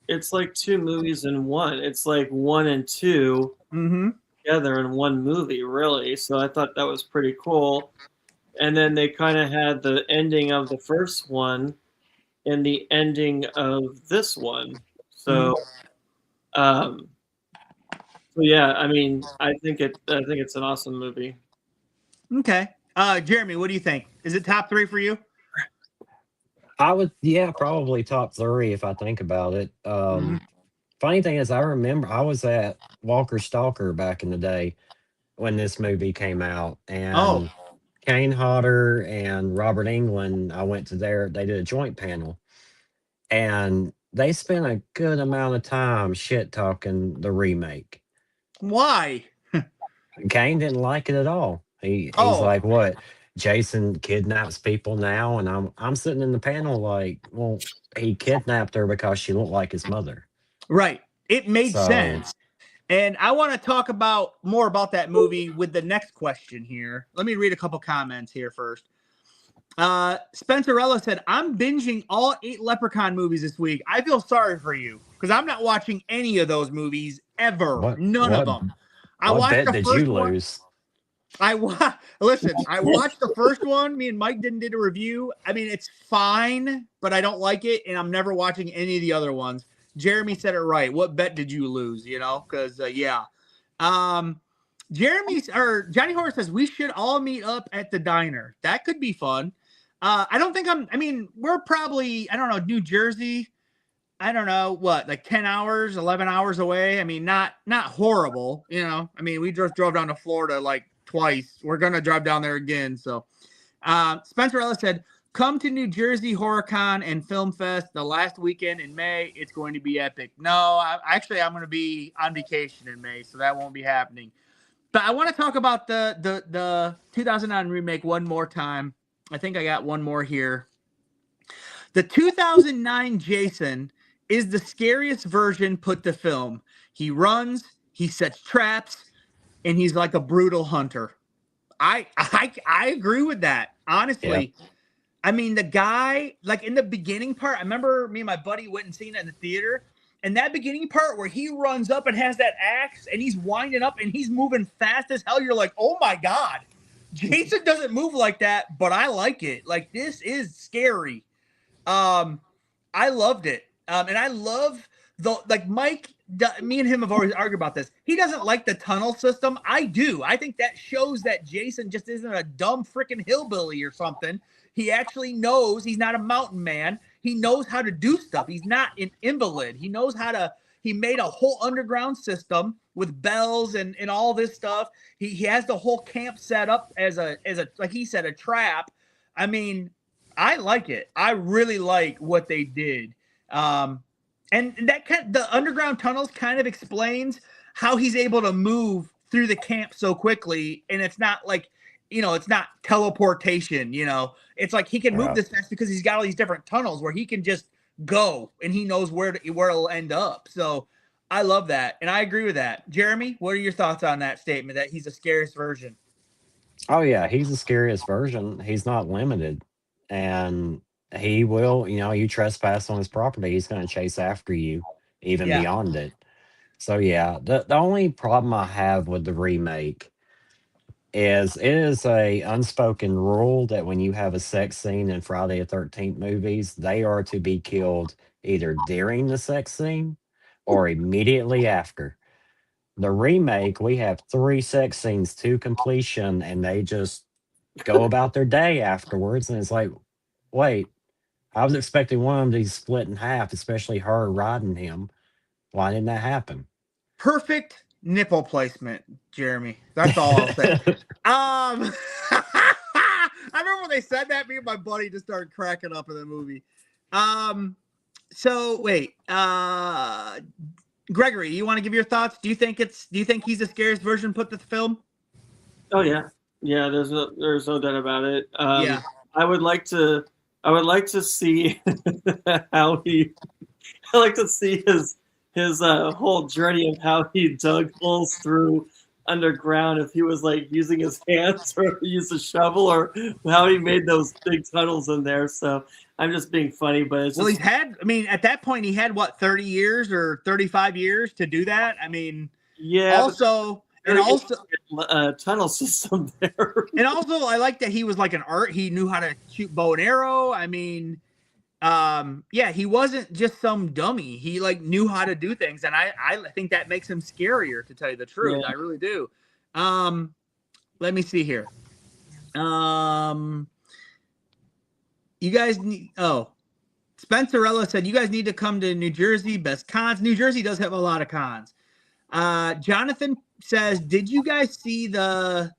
It's like 2 movies in one. It's like 1 and 2. Mm-hmm. together in one movie, really. So I thought that was pretty cool. And then they kind of had the ending of the first one and the ending of this one. So, so yeah, I mean, I think it's an awesome movie. Okay. Jeremy, what do you think? Is it top 3 for you? I would, yeah, probably top 3 if I think about it. Funny thing is, I remember I was at Walker Stalker back in the day when this movie came out, and Kane Hodder and Robert Englund, I went to they did a joint panel, and they spent a good amount of time shit talking the remake. Why? Kane didn't like it at all. He's like, what? Jason kidnaps people now, and I'm sitting in the panel like, well, he kidnapped her because she looked like his mother. Right. It made sense. And I want to talk more about that movie with the next question here. Let me read a couple comments here first. Spencerella said, I'm binging all 8 Leprechaun movies this week. I feel sorry for you because I'm not watching any of those movies ever. None of them. What bet did you lose? Listen, I watched the first one. Me and Mike did a review. I mean, it's fine, but I don't like it, and I'm never watching any of the other ones. Jeremy said it right. What bet did you lose? You know, because yeah. Johnny Horror says we should all meet up at the diner. That could be fun. I don't think we're probably, I don't know, New Jersey. I don't know what, like 10 hours, 11 hours away. I mean, not horrible, you know. I mean, we just drove down to Florida like twice. We're going to drive down there again. So Spencer Ellis said, come to New Jersey HorrorCon and Film Fest the last weekend in May. It's going to be epic. No, I'm going to be on vacation in May, so that won't be happening. But I want to talk about the 2009 remake one more time. I think I got one more here. The 2009 Jason is the scariest version put to film. He runs, he sets traps, and he's like a brutal hunter. I agree with that, honestly. Yeah. I mean, the guy, like in the beginning part, I remember me and my buddy went and seen it in the theater. And that beginning part where he runs up and has that axe and he's winding up and he's moving fast as hell. You're like, oh my God, Jason doesn't move like that, but I like it. Like, this is scary. I loved it. And I love Mike, me and him have always argued about this. He doesn't like the tunnel system. I do. I think that shows that Jason just isn't a dumb freaking hillbilly or something. He actually knows he's not a mountain man. He knows how to do stuff. He's not an invalid. He knows how to, he made a whole underground system with bells and all this stuff. He has the whole camp set up as a, like he said, a trap. I mean, I like it. I really like what they did. And that the underground tunnels kind of explains how he's able to move through the camp so quickly. And it's not like, you know, it's not teleportation, you know, it's like he can move this fast because he's got all these different tunnels where he can just go and he knows where it'll end up. So I love that. And I agree with that. Jeremy, what are your thoughts on that statement that he's the scariest version? Oh yeah. He's the scariest version. He's not limited, and he will, you know, you trespass on his property, he's going to chase after you even beyond it. So yeah, the only problem I have with the remake is it is a unspoken rule that when you have a sex scene in Friday the 13th movies, they are to be killed either during the sex scene or immediately after. The remake, we have 3 sex scenes to completion, and they just go about their day afterwards. And it's like, wait, I was expecting one of them to be split in half, especially her riding him. Why didn't that happen? Perfect nipple placement, Jeremy. That's all I'll say. I remember when they said that, me and my buddy just started cracking up in the movie. So wait, Gregory, you want to give your thoughts? Do you think he's the scariest version put to the film? Oh yeah. Yeah, there's no doubt about it. Yeah. I would like to see how I like to see his whole journey of how he dug holes through underground, if he was like using his hands or use a shovel, or how he made those big tunnels in there. So I'm just being funny, but it's he's had, I mean, at that point he had what, 30 years or 35 years to do that. I mean, yeah. Also, And also, tunnel system there. and also, I like that he was like an art. He knew how to shoot bow and arrow. I mean, yeah, he wasn't just some dummy. He like knew how to do things, and I think that makes him scarier, to tell you the truth. Yeah. I really do. Let me see here. You guys need. Oh, Spencerella said you guys need to come to New Jersey. Best cons. New Jersey does have a lot of cons. Jonathan says, did you guys see the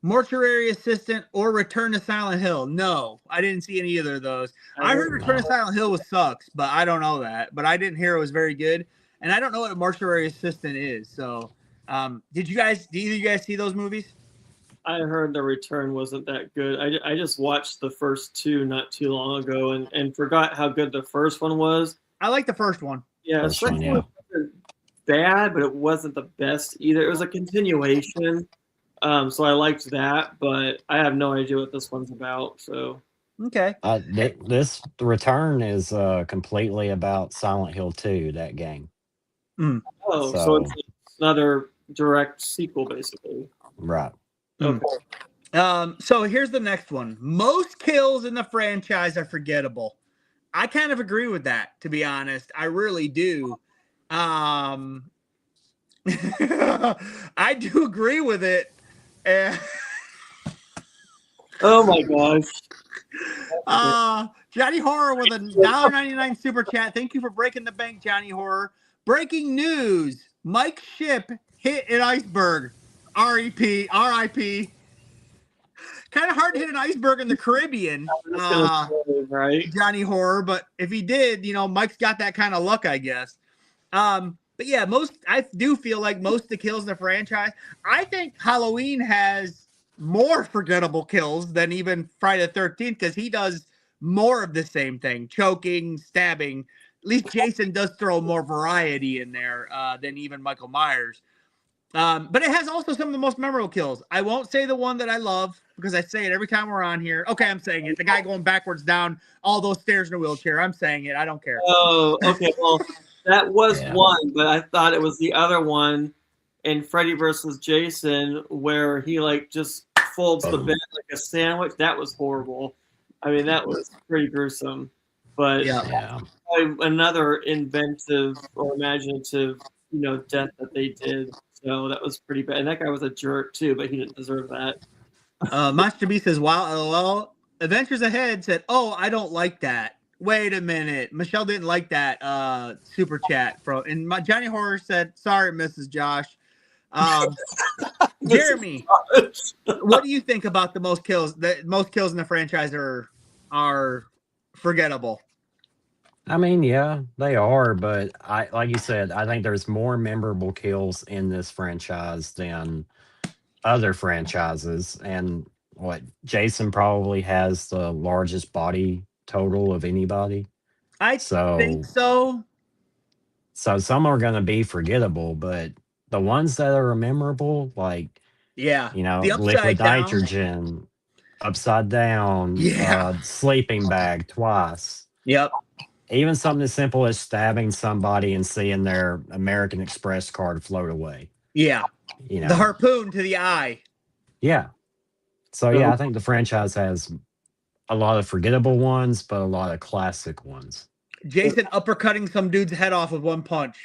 Mortuary Assistant or Return to Silent Hill? No, I didn't see any either of those. I heard Return to Silent Hill was sucks, but I don't know that. But I didn't hear it was very good, and I don't know what a Mortuary Assistant is. So, did either of you guys see those movies? I heard the return wasn't that good. I just watched the first two not too long ago and forgot how good the first one was. I like the first one. Yeah, the second one wasn't bad, but it wasn't the best either. It was a continuation. So I liked that, but I have no idea what this one's about. So Okay. This return is completely about Silent Hill 2, that game. so So- it's another direct sequel, basically. Right. Okay. So here's the next one. Most kills in the franchise are forgettable. I kind of agree with that, to be honest. I really do. I do agree with it. And Oh my gosh. Johnny Horror with a $1.99 super chat. Thank you for breaking the bank, Johnny Horror. Breaking news. Mike Ship hit an iceberg. RIP. Kind of hard to hit an iceberg in the Caribbean, Right? Johnny Horror, but if he did, Mike's got that kind of luck, I guess. But yeah, I do feel like most of the kills in the franchise, I think Halloween has more forgettable kills than even Friday the 13th, because he does more of the same thing, choking, stabbing. At least Jason does throw more variety in there than even Michael Myers. But it has also some of the most memorable kills. I won't say the one that I love, because I say it every time we're on here. Okay, I'm saying it. The guy going backwards down all those stairs in a wheelchair. I'm saying it. I don't care. Oh, okay. Well, that was Yeah. one, but I thought it was the other one in Freddy versus Jason where he just folds the bed like a sandwich. That was horrible. I mean, that was pretty gruesome. But Yeah. another inventive or imaginative, death that they did. So that was pretty bad. And that guy was a jerk too, but he didn't deserve that. Master B says, wow, LOL. Adventures Ahead said, oh, I don't like that. Wait a minute. Michelle didn't like that super chat. And Johnny Horror said, sorry, Mrs. Josh. Jeremy, what do you think about the most kills? The most kills in the franchise are forgettable. I mean, yeah, they are, but like you said, I think there's more memorable kills in this franchise than other franchises. And Jason probably has the largest body total of anybody. I think so. So some are going to be forgettable, but the ones that are memorable, like, Yeah. The upside liquid down. nitrogen, upside down, Yeah. sleeping bag twice. Yep. Even something as simple as stabbing somebody and seeing their American Express card float away. Yeah. The harpoon to the eye. Yeah. So yeah, I think the franchise has a lot of forgettable ones, but a lot of classic ones. Jason uppercutting some dude's head off with one punch.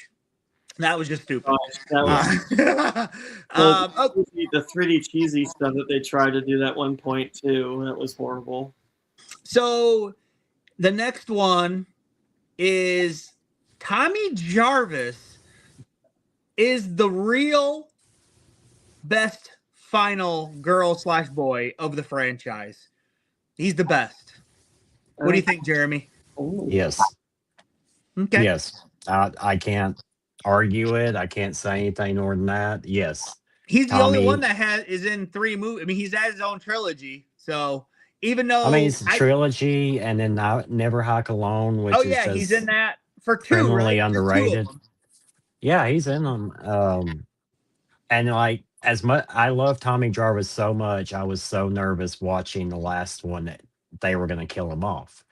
That was just stupid. That was the 3D cheesy stuff that they tried to do that one point too. That was horrible. So the next one is Tommy Jarvis is the real best final girl/boy of the franchise. He's the best. What do you think, Jeremy? Yes. Okay. Yes. I can't argue it. I can't say anything more than that. Yes. He's the only Tommy- one that is in 3 movies. I mean, he's had his own trilogy. So even though I mean, it's a trilogy, and then Never Hike Alone, which is just he's in that for 2. criminally right? There's 2 of underrated. them. Yeah, he's in them. And like, as much I love Tommy Jarvis so much, I was so nervous watching the last one that they were going to kill him off.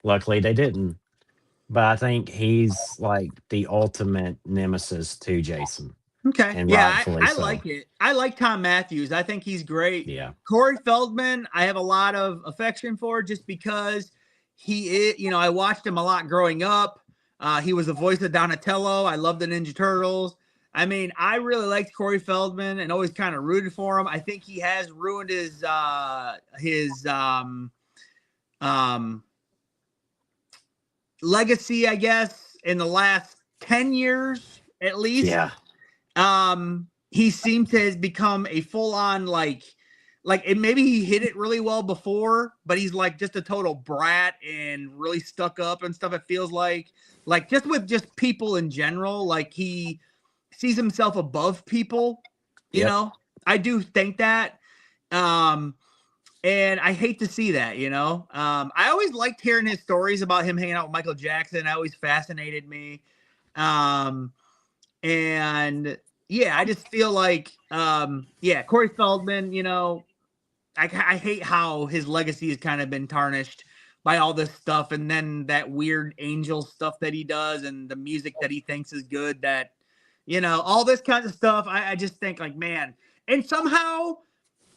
Luckily, they didn't. But I think he's like the ultimate nemesis to Jason. Okay. And Yeah, rightfully I so. like it. I like Tom Matthews. I think he's great. Yeah. Corey Feldman, I have a lot of affection for just because he is, I watched him a lot growing up. He was the voice of Donatello. I love the Ninja Turtles. I mean, I really liked Corey Feldman and always kind of rooted for him. I think he has ruined his legacy, I guess, in the last 10 years at least. Yeah. He seems to has become a full-on like maybe he hit it really well before, but he's like just a total brat and really stuck up and stuff. It feels like just with just people in general, like he sees himself above people, Yep. I do think that. And I hate to see that, I always liked hearing his stories about him hanging out with Michael Jackson. That always fascinated me. And yeah, I just feel like, Corey Feldman, I hate how his legacy has kind of been tarnished by all this stuff. And then that weird angel stuff that he does and the music that he thinks is good, that, all this kind of stuff. I just think like, man, and somehow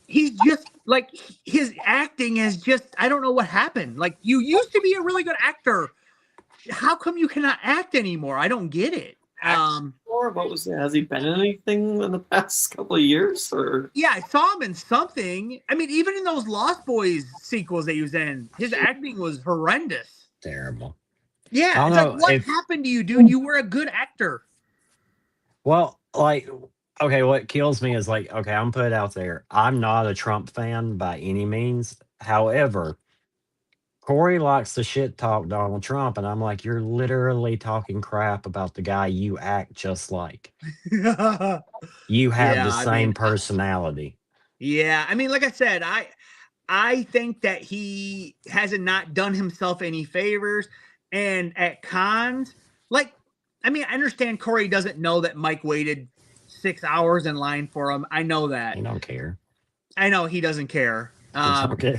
he's just like, his acting is just, I don't know what happened. Like, you used to be a really good actor. How come you cannot act anymore? I don't get it. Or what was it? Has he been in anything in the past couple of years? Or yeah, I saw him in something. I mean, even in those Lost Boys sequels that he was in, his acting was horrendous. Terrible. Yeah, it's like, what happened to you, dude? You were a good actor. Well, like, okay, what kills me is like, okay, I'm put out there. I'm not a Trump fan by any means. However, Corey likes to shit talk Donald Trump, and I'm like, you're literally talking crap about the guy you act just like. You have the same personality. Yeah, I mean, like I said, I think that he hasn't not done himself any favors, and at cons, like, I mean, I understand Corey doesn't know that Mike waited 6 hours in line for him. I know that. He don't care. I know he doesn't care. Okay.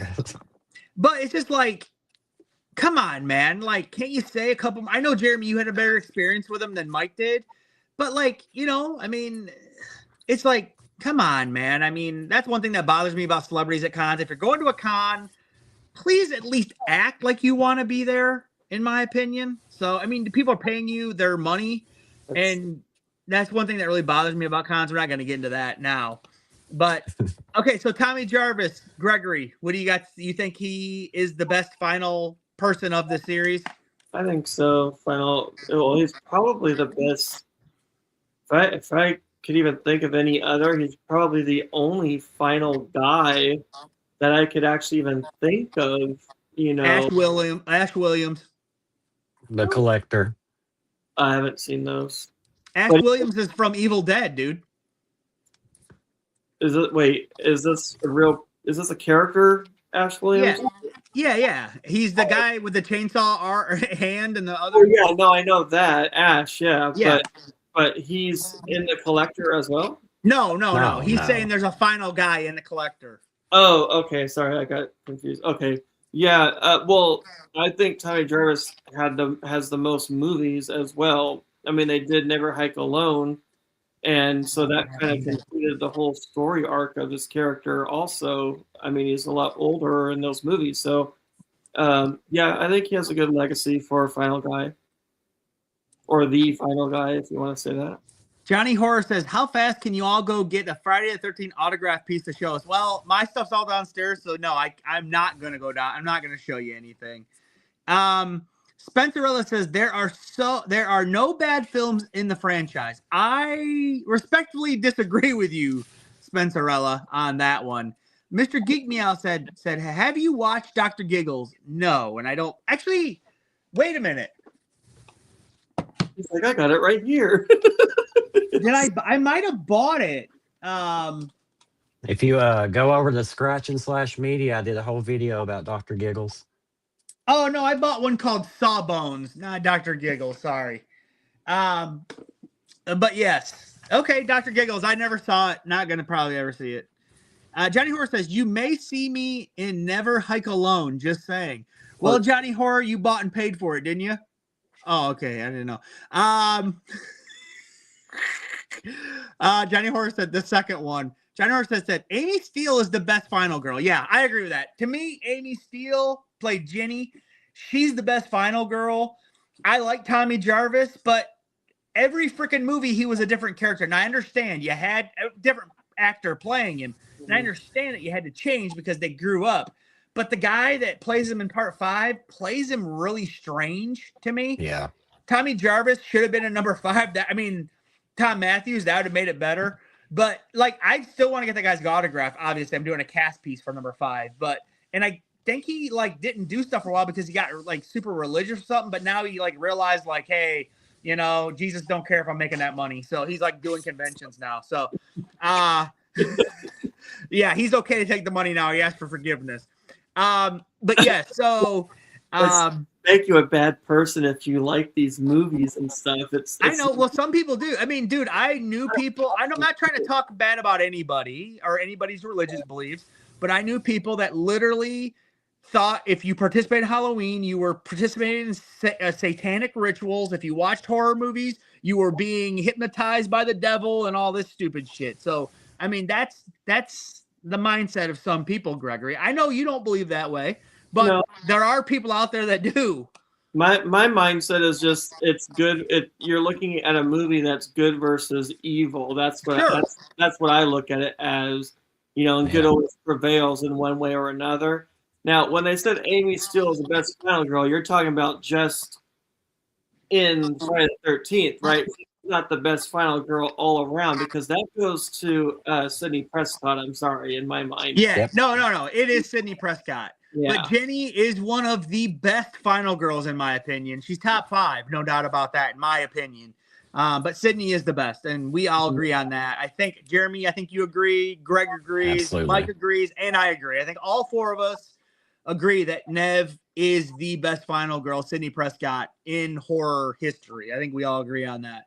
But it's just like, come on, man. Like, can't you say a couple? I know, Jeremy, you had a better experience with him than Mike did. But, like, I mean, it's like, come on, man. I mean, that's one thing that bothers me about celebrities at cons. If you're going to a con, please at least act like you want to be there, in my opinion. So, I mean, the people are paying you their money. And that's one thing that really bothers me about cons. We're not going to get into that now. But, okay, so Tommy Jarvis, Gregory, what do you got? You think he is the best final person of the series? I think so. Well, he's probably the best. If I could even think of any other, he's probably the only final guy that I could actually even think of. Ash Williams. The Collector. I haven't seen those. Ash Williams is from Evil Dead, dude. Is this a character, Ash Williams? Yeah. He's the guy with the chainsaw hand and the other. Oh, yeah, no, I know that. Ash, yeah. Yeah. But he's in the Collector as well? No. He's saying there's a final guy in the Collector. Oh, okay. Sorry, I got confused. Okay. Yeah, well, I think Tommy Jarvis has the most movies as well. I mean, they did Never Hike Alone, and so that kind of completed the whole story arc of his character also. I mean, he's a lot older in those movies. So, yeah, I think he has a good legacy for a final guy. Or the final guy, if you want to say that. Johnny Horror says, how fast can you all go get a Friday the 13th autograph piece to show us? Well, my stuff's all downstairs, so no, I'm not going to go down. I'm not going to show you anything. Spencerella says, there are no bad films in the franchise. I respectfully disagree with you, Spencerella, on that one. Mr. Geek Meow said, have you watched Dr. Giggles? No, and I don't. Actually, wait a minute. He's like, I got it right here. I might have bought it. If you go over to Scratch and Slash Media, I did a whole video about Dr. Giggles. Oh no, I bought one called Sawbones, not Dr. Giggles. Sorry. But yes, okay, Dr. Giggles. I never saw it. Not gonna probably ever see it. Johnny Horror says, you may see me in Never Hike Alone. Just saying. Well, Johnny Horror, you bought and paid for it, didn't you? Oh, okay. I didn't know. Johnny Horror said the second one. Johnny Horror said Amy Steele is the best final girl. Yeah, I agree with that. To me, Amy Steele played Ginny. She's the best final girl. I like Tommy Jarvis, but every freaking movie he was a different character. And I understand you had a different actor playing him. And I understand that you had to change because they grew up. But the guy that plays him in part 5 plays him really strange to me. Yeah. Tommy Jarvis should have been in number 5. Tom Matthews, that would have made it better. But like, I still want to get the guy's autograph. Obviously, I'm doing a cast piece for number 5. And I think he like didn't do stuff for a while because he got like super religious or something. But now he like realized like, hey, you know, Jesus don't care if I'm making that money. So he's like doing conventions now. So, yeah, he's okay to take the money now. He asked for forgiveness. But yeah, so make you a bad person if you like these movies and stuff. It's I know. Well, some people do. I mean, dude, I knew people. I'm not trying to talk bad about anybody or anybody's religious beliefs, but I knew people that literally thought if you participated in Halloween, you were participating in satanic rituals. If you watched horror movies, you were being hypnotized by the devil and all this stupid shit. So, I mean, that's the mindset of some people, Gregory. I know you don't believe that way, but there are people out there that do. My mindset is just it's good. You're looking at a movie that's good versus evil. That's what that's what I look at it as. You know, and good always prevails in one way or another. Now, when they said Amy Steele is the best final girl, you're talking about just in Friday the 13th, right? Not the best final girl all around because that goes to Sidney Prescott. I'm sorry, in my mind. Yeah, yep. No. It is Sidney Prescott. Yeah. But Jenny is one of the best final girls in my opinion. She's top 5, no doubt about that, in my opinion. But Sydney is the best, and we all agree on that. I think Jeremy, I think you agree. Greg agrees. Absolutely. Mike agrees, and I agree. I think all 4 of us agree that Nev is the best final girl, Sidney Prescott, in horror history. I think we all agree on that.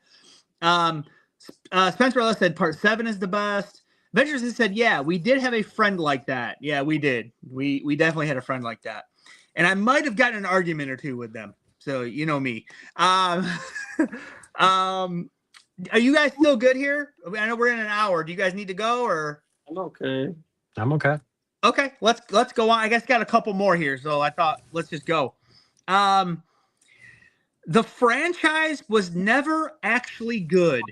Spencer Ellis said part 7 is the best. Ventures has said, yeah, we did have a friend like that. Yeah, we did. We definitely had a friend like that. And I might have gotten an argument or two with them. So you know me. Are you guys still good here? I know we're in an hour. Do you guys need to go or? I'm okay. I'm okay. Okay, let's go on. I guess got a couple more here, so I thought let's just go. The franchise was never actually good.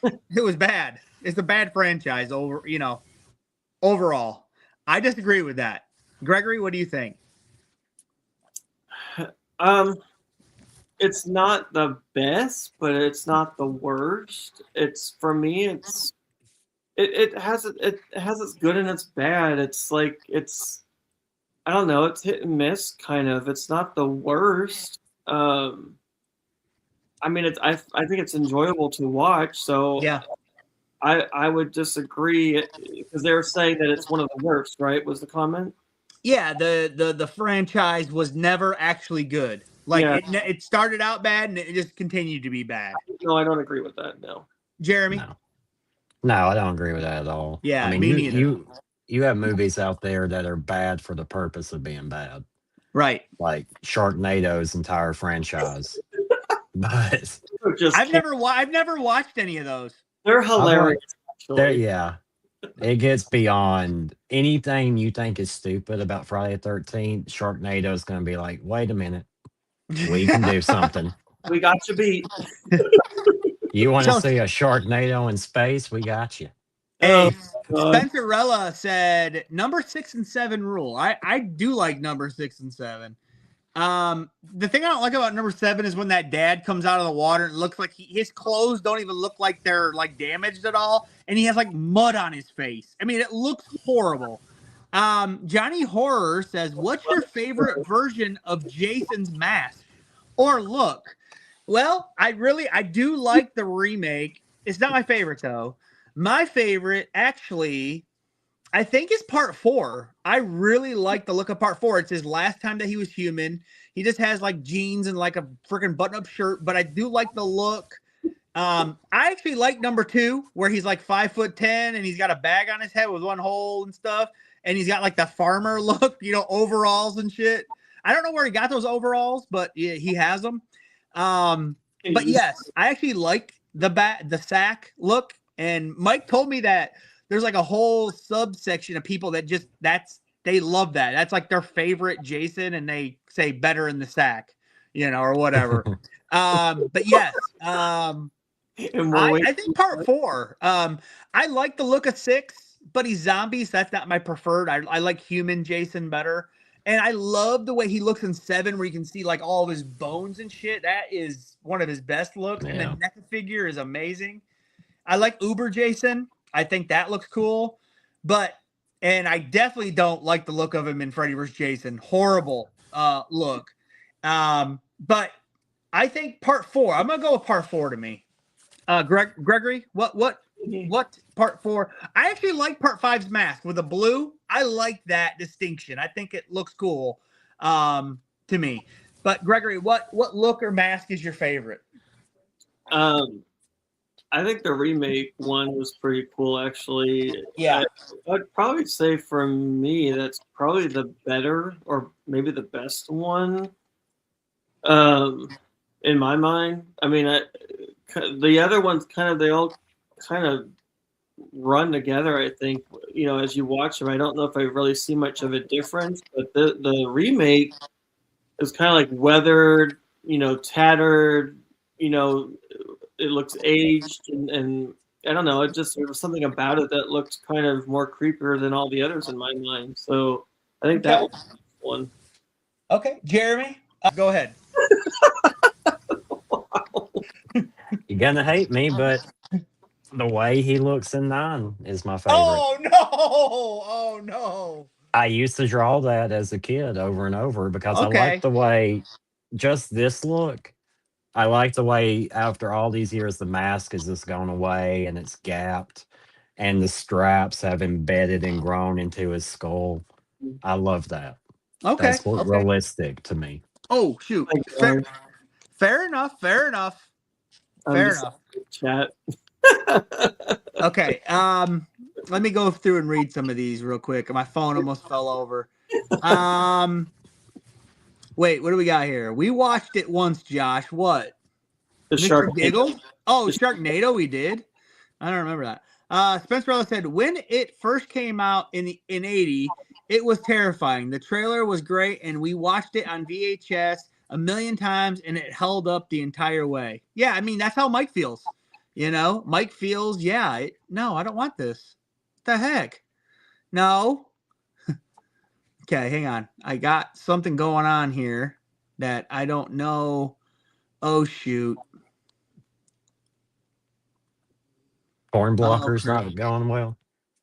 It was bad. It's a bad franchise overall. I disagree with that. Gregory, what do you think? It's not the best, but it's not the worst. It's for me. It has its good and its bad. It's like I don't know. It's hit and miss kind of. It's not the worst. I mean, I think it's enjoyable to watch. So yeah, I would disagree because they were saying that it's one of the worst. Right? Was the comment? Yeah, the franchise was never actually good. Like it started out bad and it just continued to be bad. No, I don't agree with that. No, Jeremy. No, I don't agree with that at all. Yeah, I mean, me neither. You have movies out there that are bad for the purpose of being bad, right? Like Sharknado's entire franchise. But I've never watched any of those. They're hilarious. Yeah, it gets beyond anything you think is stupid about Friday the 13th. Sharknado is going to be like, wait a minute, we can do something. We got you beat. You want to see a Sharknado in space? We got you. Hey, Spencerella said number 6 and 7 rule. I do like number 6 and 7. The thing I don't like about number 7 is when that dad comes out of the water and it looks like his clothes don't even look like they're like damaged at all, and he has like mud on his face. I mean, it looks horrible. Johnny Horror says, "What's your favorite version of Jason's mask or look?" Well, I do like the remake. It's not my favorite though. My favorite, actually, I think is part 4. I really like the look of part 4. It's his last time that he was human. He just has like jeans and like a freaking button-up shirt, but I do like the look. I actually like number 2, where he's like 5'10" and he's got a bag on his head with one hole and stuff, and he's got like the farmer look, overalls and shit. I don't know where he got those overalls, but yeah, he has them. But yes, I actually like the sack look, and Mike told me that there's like a whole subsection of people that just they love that. That's like their favorite Jason, and they say better in the sack, or whatever. But yes, And we're I think part 4. I like the look of 6, but he's zombies. That's not my preferred. I like human Jason better. And I love the way he looks in 7, where you can see like all of his bones and shit. That is one of his best looks. And Yeah. the neck figure is amazing. I like Uber Jason. I think that looks cool. And I definitely don't like the look of him in Freddy vs. Jason. Horrible look. But I think part 4. I'm gonna go with part 4 to me. Gregory, what part 4? I actually like part 5's mask with the blue. I like that distinction. I think it looks cool to me. But Gregory, what look or mask is your favorite? I think the remake one was pretty cool, actually. Yeah. I'd probably say for me, that's probably the better or maybe the best one. In my mind, I mean, the other ones they all kind of run together. I think, as you watch them, I don't know if I really see much of a difference, but the remake is kind of like weathered, tattered, it looks aged, and I don't know. There was something about it that looked kind of more creepier than all the others in my mind. So I think that was one. Okay, Jeremy, go ahead. You're gonna hate me, but the way he looks in 9 is my favorite. Oh no! Oh no! I used to draw that as a kid over and over because Okay. I like the way just this look. I like the way after all these years the mask has just gone away and it's gapped and the straps have embedded and grown into his skull. I love that. Okay. That's realistic to me. Oh shoot! Fair enough. Fair enough. Chat. Okay. Let me go through and read some of these real quick. My phone almost fell over. Wait, what do we got here? We watched it once, Josh. What? The Mr. Sharknado. Giggle? Oh, Sharknado, we did. I don't remember that. Spencer Ellis said, when it first came out in 80, it was terrifying. The trailer was great, and we watched it on VHS a million times, and it held up the entire way. Yeah, I mean, that's how Mike feels. Mike feels, no, I don't want this. What the heck? No. Okay, hang on. I got something going on here that I don't know. Oh, shoot. Porn blockers not going well.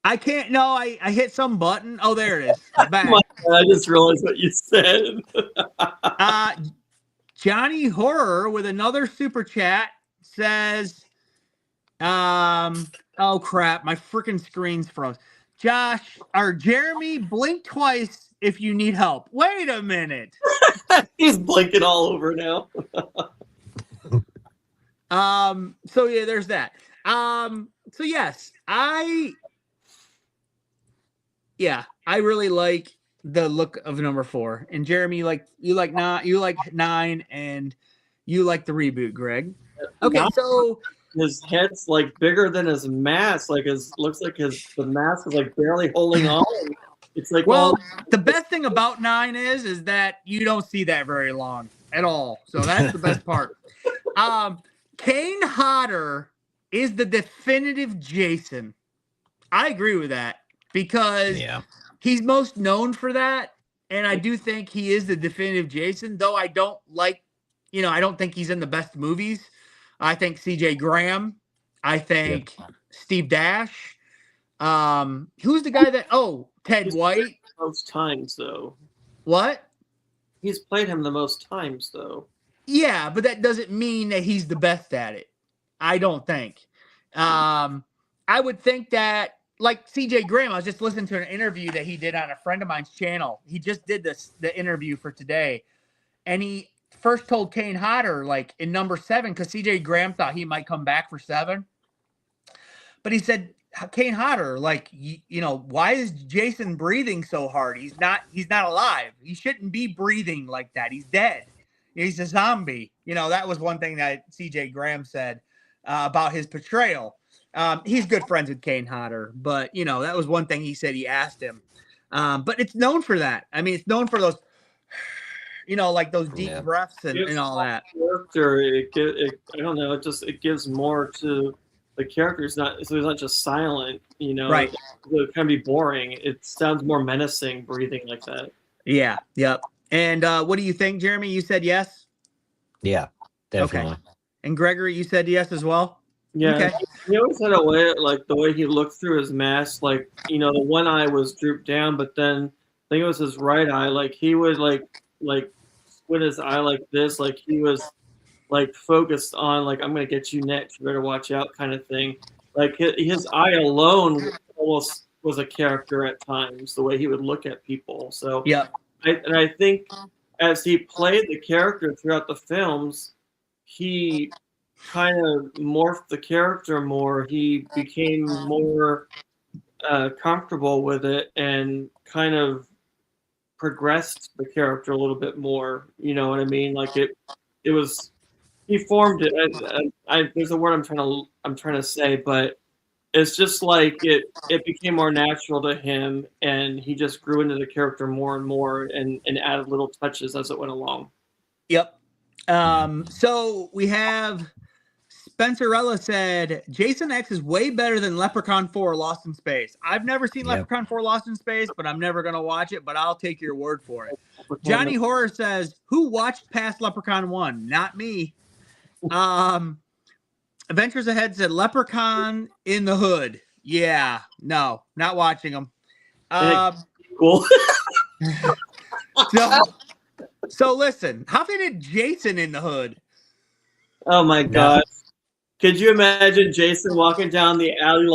I can't. No, I hit some button. Oh, there it is. Back. I just realized what you said. Johnny Horror with another super chat says, oh crap, my freaking screen's froze. Josh or Jeremy, blink twice if you need help. Wait a minute. He's blinking all over now. So yeah, there's that. So yes, I really like the look of number 4. And Jeremy, you like 9, and you like the reboot, Greg. Okay, so his head's like bigger than his mask. Looks like the mask is like barely holding on. It's like, well, the best thing about 9 is that you don't see that very long at all. So that's the best part. Kane Hodder is the definitive Jason. I agree with that because he's most known for that. And I do think he is the definitive Jason, though I don't I don't think he's in the best movies. I think CJ Graham. I think Steve Dash. Who's the guy that, Ted White. Most times, though. What? He's played him the most times, though. Yeah, but that doesn't mean that he's the best at it. I don't think. I would think that, like CJ Graham, I was just listening to an interview that he did on a friend of mine's channel. He just did the interview for today. And he first told Kane Hodder, like, in number 7, because CJ Graham thought he might come back for 7. But he said, Kane Hodder, like, why is Jason breathing so hard? He's not alive. He shouldn't be breathing like that. He's dead. He's a zombie. That was one thing that CJ Graham said. about his portrayal. He's good friends with Kane Hodder, but that was one thing he said he asked him. But it's known for that. I mean, it's known for those, like those deep breaths and all that. Character, I don't know. It gives more to the character. He's not just silent. Right. It can be boring. It sounds more menacing breathing like that. Yeah. Yep. And what do you think, Jeremy? You said yes. Yeah, definitely. Okay. And Gregory, you said yes as well. Yeah, okay. He always had a way, like the way he looked through his mask, like the one eye was drooped down, but then I think it was his right eye, like he would like squint his eye like this, like he was like focused on like I'm gonna get you next, you better watch out, kind of thing. Like his eye alone almost was a character at times, the way he would look at people. So yeah, I think as he played the character throughout the films, he kind of morphed the character more. He became more comfortable with it and kind of progressed the character a little bit more. You know what I mean? Like it was, he formed it. There's a word I'm trying to say, but it's just like it became more natural to him, and he just grew into the character more and more, and added little touches as it went along. Yep. So we have Spencerella said Jason X is way better than Leprechaun 4 Lost in Space. I've never seen Leprechaun 4 Lost in Space, but I'm never going to watch it, but I'll take your word for it. Johnny Horror says, who watched past Leprechaun 1? Not me. Adventures Ahead said Leprechaun in the Hood. Yeah, no, not watching them. Cool. So listen, how did Jason in the Hood? Oh my gosh. Could you imagine Jason walking down the alley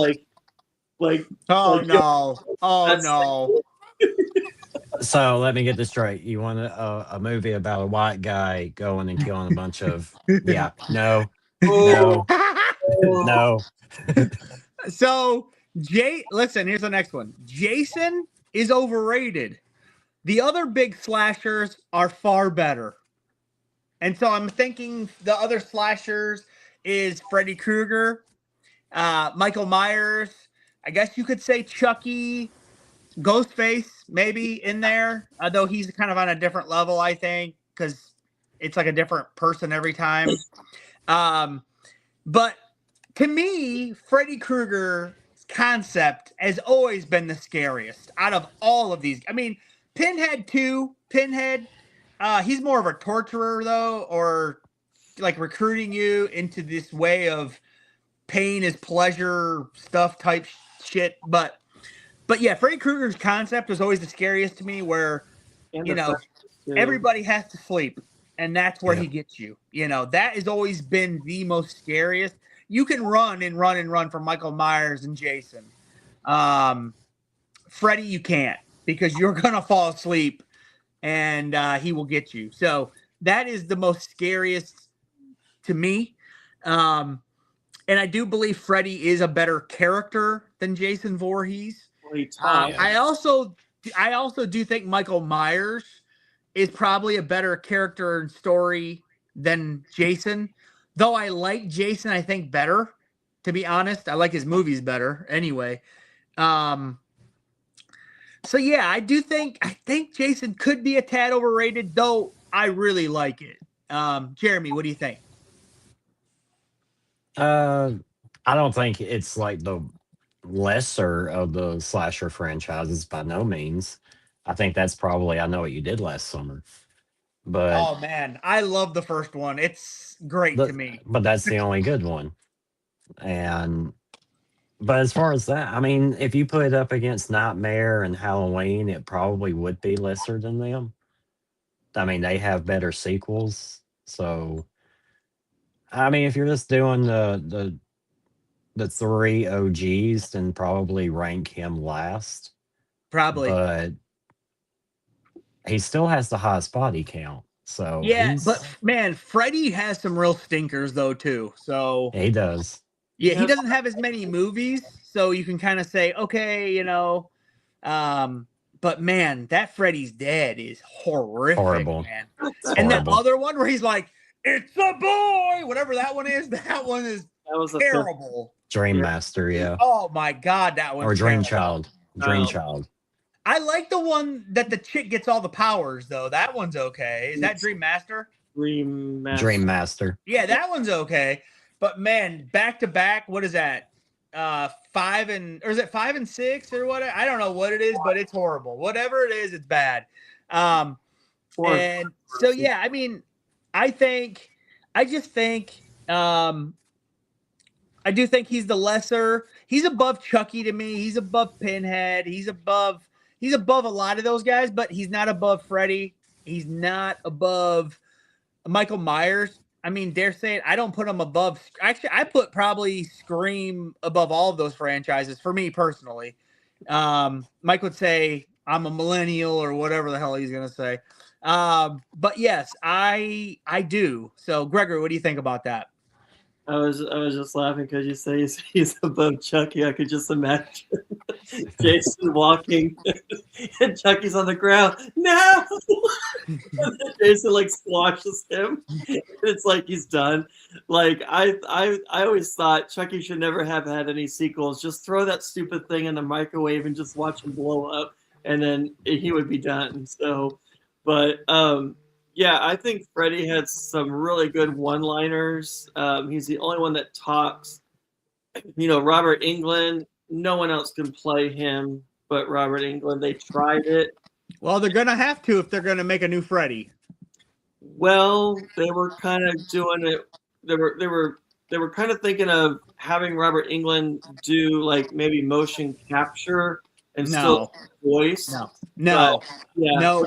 like no. So let me get this straight. You want a movie about a white guy going and killing a bunch of no. So listen, here's the next one. Jason is overrated. The other big slashers are far better. And so I'm thinking the other slashers is Freddy Krueger, Michael Myers, I guess you could say Chucky, Ghostface maybe in there, though he's kind of on a different level, I think, because it's like a different person every time. But to me, Freddy Krueger's concept has always been the scariest out of all of these. I mean, Pinhead, he's more of a torturer, though, or like recruiting you into this way of pain is pleasure stuff type shit. But yeah, Freddy Krueger's concept was always the scariest to me, where, everybody has to sleep, and that's where he gets you. That has always been the most scariest. You can run and run and run from Michael Myers and Jason. Freddy, you can't, because you're going to fall asleep and he will get you. So that is the most scariest to me. And I do believe Freddy is a better character than Jason Voorhees. I also do think Michael Myers is probably a better character and story than Jason. Though I like Jason, I think, better, to be honest. I like his movies better anyway. So yeah, I think Jason could be a tad overrated, though I really like it. Jeremy, what do you think? I don't think it's like the lesser of the slasher franchises, by no means. I think that's probably I Know What You Did Last Summer. But oh man, I love the first one. It's great to me. But that's the only good one. But as far as that, I mean, if you put it up against Nightmare and Halloween, it probably would be lesser than them. I mean, they have better sequels. So, I mean, if you're just doing the three OGs, then probably rank him last. Probably. But he still has the highest body count. So yeah, but man, Freddy has some real stinkers though too. So he does. Yeah, he doesn't have as many movies, so you can kind of say, okay, but man, that Freddy's Dead is horrific, horrible, man. It's and horrible. that other one where he's like, "It's a boy," whatever that one is. That one is That was a terrible. Dream Master, yeah. Oh my god, that one. Or Dream Child. Dream Child. I like the one that the chick gets all the powers though. That one's okay. Is that Dream Master? Dream Master. Dream Master. Yeah, that one's okay. But man, back to back, what is that? 5 and 6 or what? I don't know what it is, but it's horrible. Whatever it is, it's bad. And so yeah, I mean, I just think I do think he's the lesser. He's above Chucky to me. He's above Pinhead. He's above a lot of those guys, but he's not above Freddy. He's not above Michael Myers. I mean, dare say it, I don't put him above. Actually, I put probably Scream above all of those franchises for me personally. Mike would say I'm a millennial or whatever the hell he's gonna say. But yes, I do. So, Gregory, what do you think about that? I was just laughing because you say he's above Chucky. I could just imagine Jason walking and Chucky's on the ground. No, and then Jason like squashes him. It's like he's done. Like I always thought Chucky should never have had any sequels. Just throw that stupid thing in the microwave and just watch him blow up, and then he would be done. So, but yeah, I think Freddy had some really good one-liners. He's the only one that talks. You know, Robert Englund, no one else can play him but Robert Englund. They tried it. Well, they're going to have to if they're going to make a new Freddy. Well, they were kind of doing it. They were kind of thinking of having Robert Englund do like maybe motion capture and still voice. No. But, yeah. No.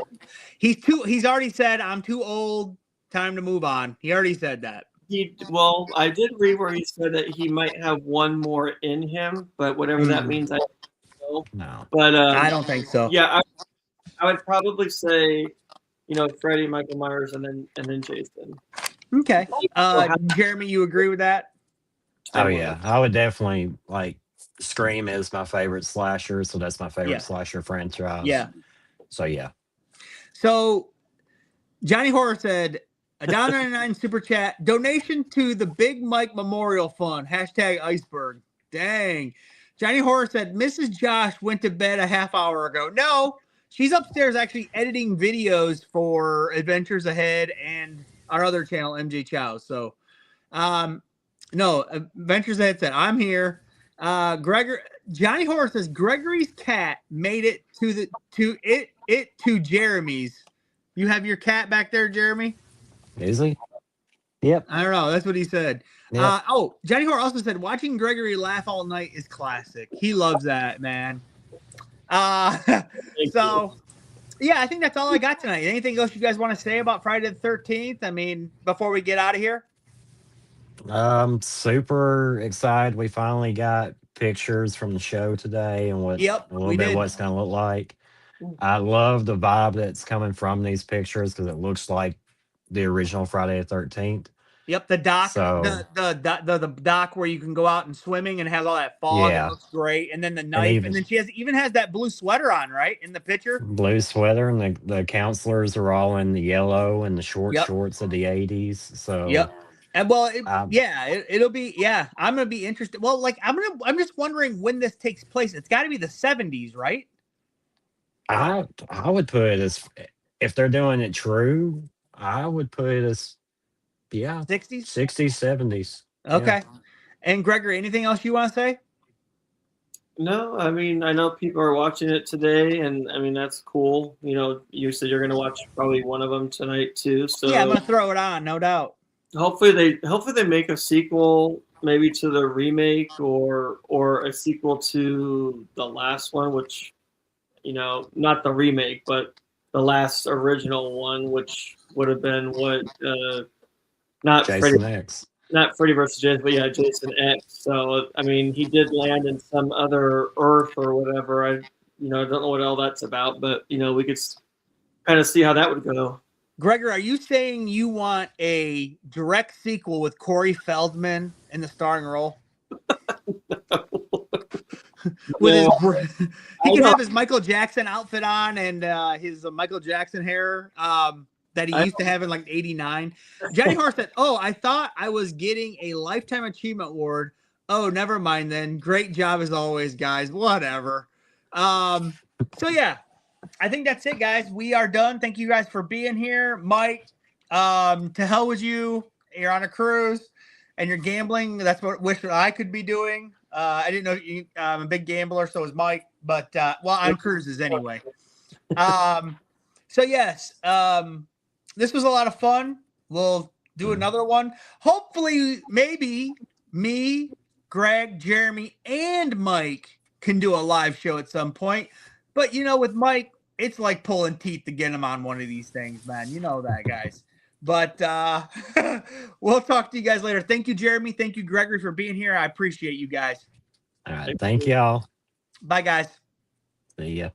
He's already said, I'm too old, time to move on. He already said that. Well, I did read where he said that he might have one more in him, but whatever that means, I don't know. No. But I don't think so. Yeah, I would probably say, you know, Freddy, Michael Myers, and then Jason. Okay. Jeremy, you agree with that? Oh yeah, I would definitely like Scream is my favorite slasher, so that's my favorite slasher franchise. Yeah. So yeah. So Johnny Horror said, a $1.99 super chat, donation to the Big Mike Memorial Fund, #iceberg. Dang. Johnny Horror said, Mrs. Josh went to bed a half hour ago. No, she's upstairs actually editing videos for Adventures Ahead and our other channel, MJ Chow. So, no, Adventures Ahead said, I'm here. Johnny Horror says, Gregory's cat made it to Jeremy's. You have your cat back there, Jeremy? Is he? Yep. I don't know. That's what he said. Yep. Johnny Horror also said, watching Gregory laugh all night is classic. He loves that, man. So, yeah, I think that's all I got tonight. Anything else you guys want to say about Friday the 13th? I mean, before we get out of here? Super excited. We finally got pictures from the show today and what a little bit what it's going to look like. I love the vibe that's coming from these pictures because it looks like the original Friday the 13th. Yep, the dock, So, the dock where you can go out and swimming and has all that fog. Yeah. It looks great. And then the knife, and then she even has that blue sweater on, right, in the picture. Blue sweater, and the counselors are all in the yellow and the short shorts of the 80s. So And well, it'll be I'm gonna be interested. Well, like I'm just wondering when this takes place. It's got to be the 70s, right? I would put it as, if they're doing it true, I would put it as 60s, 60s, 70s. Okay. Yeah. And Gregory, anything else you want to say? No, I mean, I know people are watching it today, and I mean, that's cool. You know, you said you're going to watch probably one of them tonight too. So yeah, I'm going to throw it on, no doubt. Hopefully they make a sequel, maybe to the remake or a sequel to the last one, which, you know, not the remake, but the last original one, which would have been not Jason Freddy, X. not Freddy versus Jason, but yeah, Jason X. So I mean, he did land in some other Earth or whatever. I don't know what all that's about, but you know, we could kind of see how that would go. Gregory, are you saying you want a direct sequel with Corey Feldman in the starring role? With he can have his Michael Jackson outfit on and his Michael Jackson hair. that he used to have in like '89. Johnny Hart said, "Oh, I thought I was getting a lifetime achievement award. Oh, never mind then. Great job as always, guys. Whatever." So yeah, I think that's it, guys. We are done. Thank you guys for being here, Mike. To hell with you. You're on a cruise and you're gambling. That's what wish I could be doing. I didn't know you, I'm a big gambler, so is Mike. But well, on cruises anyway. So yes, this was a lot of fun. We'll do another one. Hopefully, maybe me, Greg, Jeremy, and Mike can do a live show at some point. But you know, with Mike, it's like pulling teeth to get him on one of these things, man. You know that, guys. But we'll talk to you guys later. Thank you, Jeremy. Thank you, Gregory, for being here. I appreciate you guys. All right. Thank y'all. Bye, guys. See ya.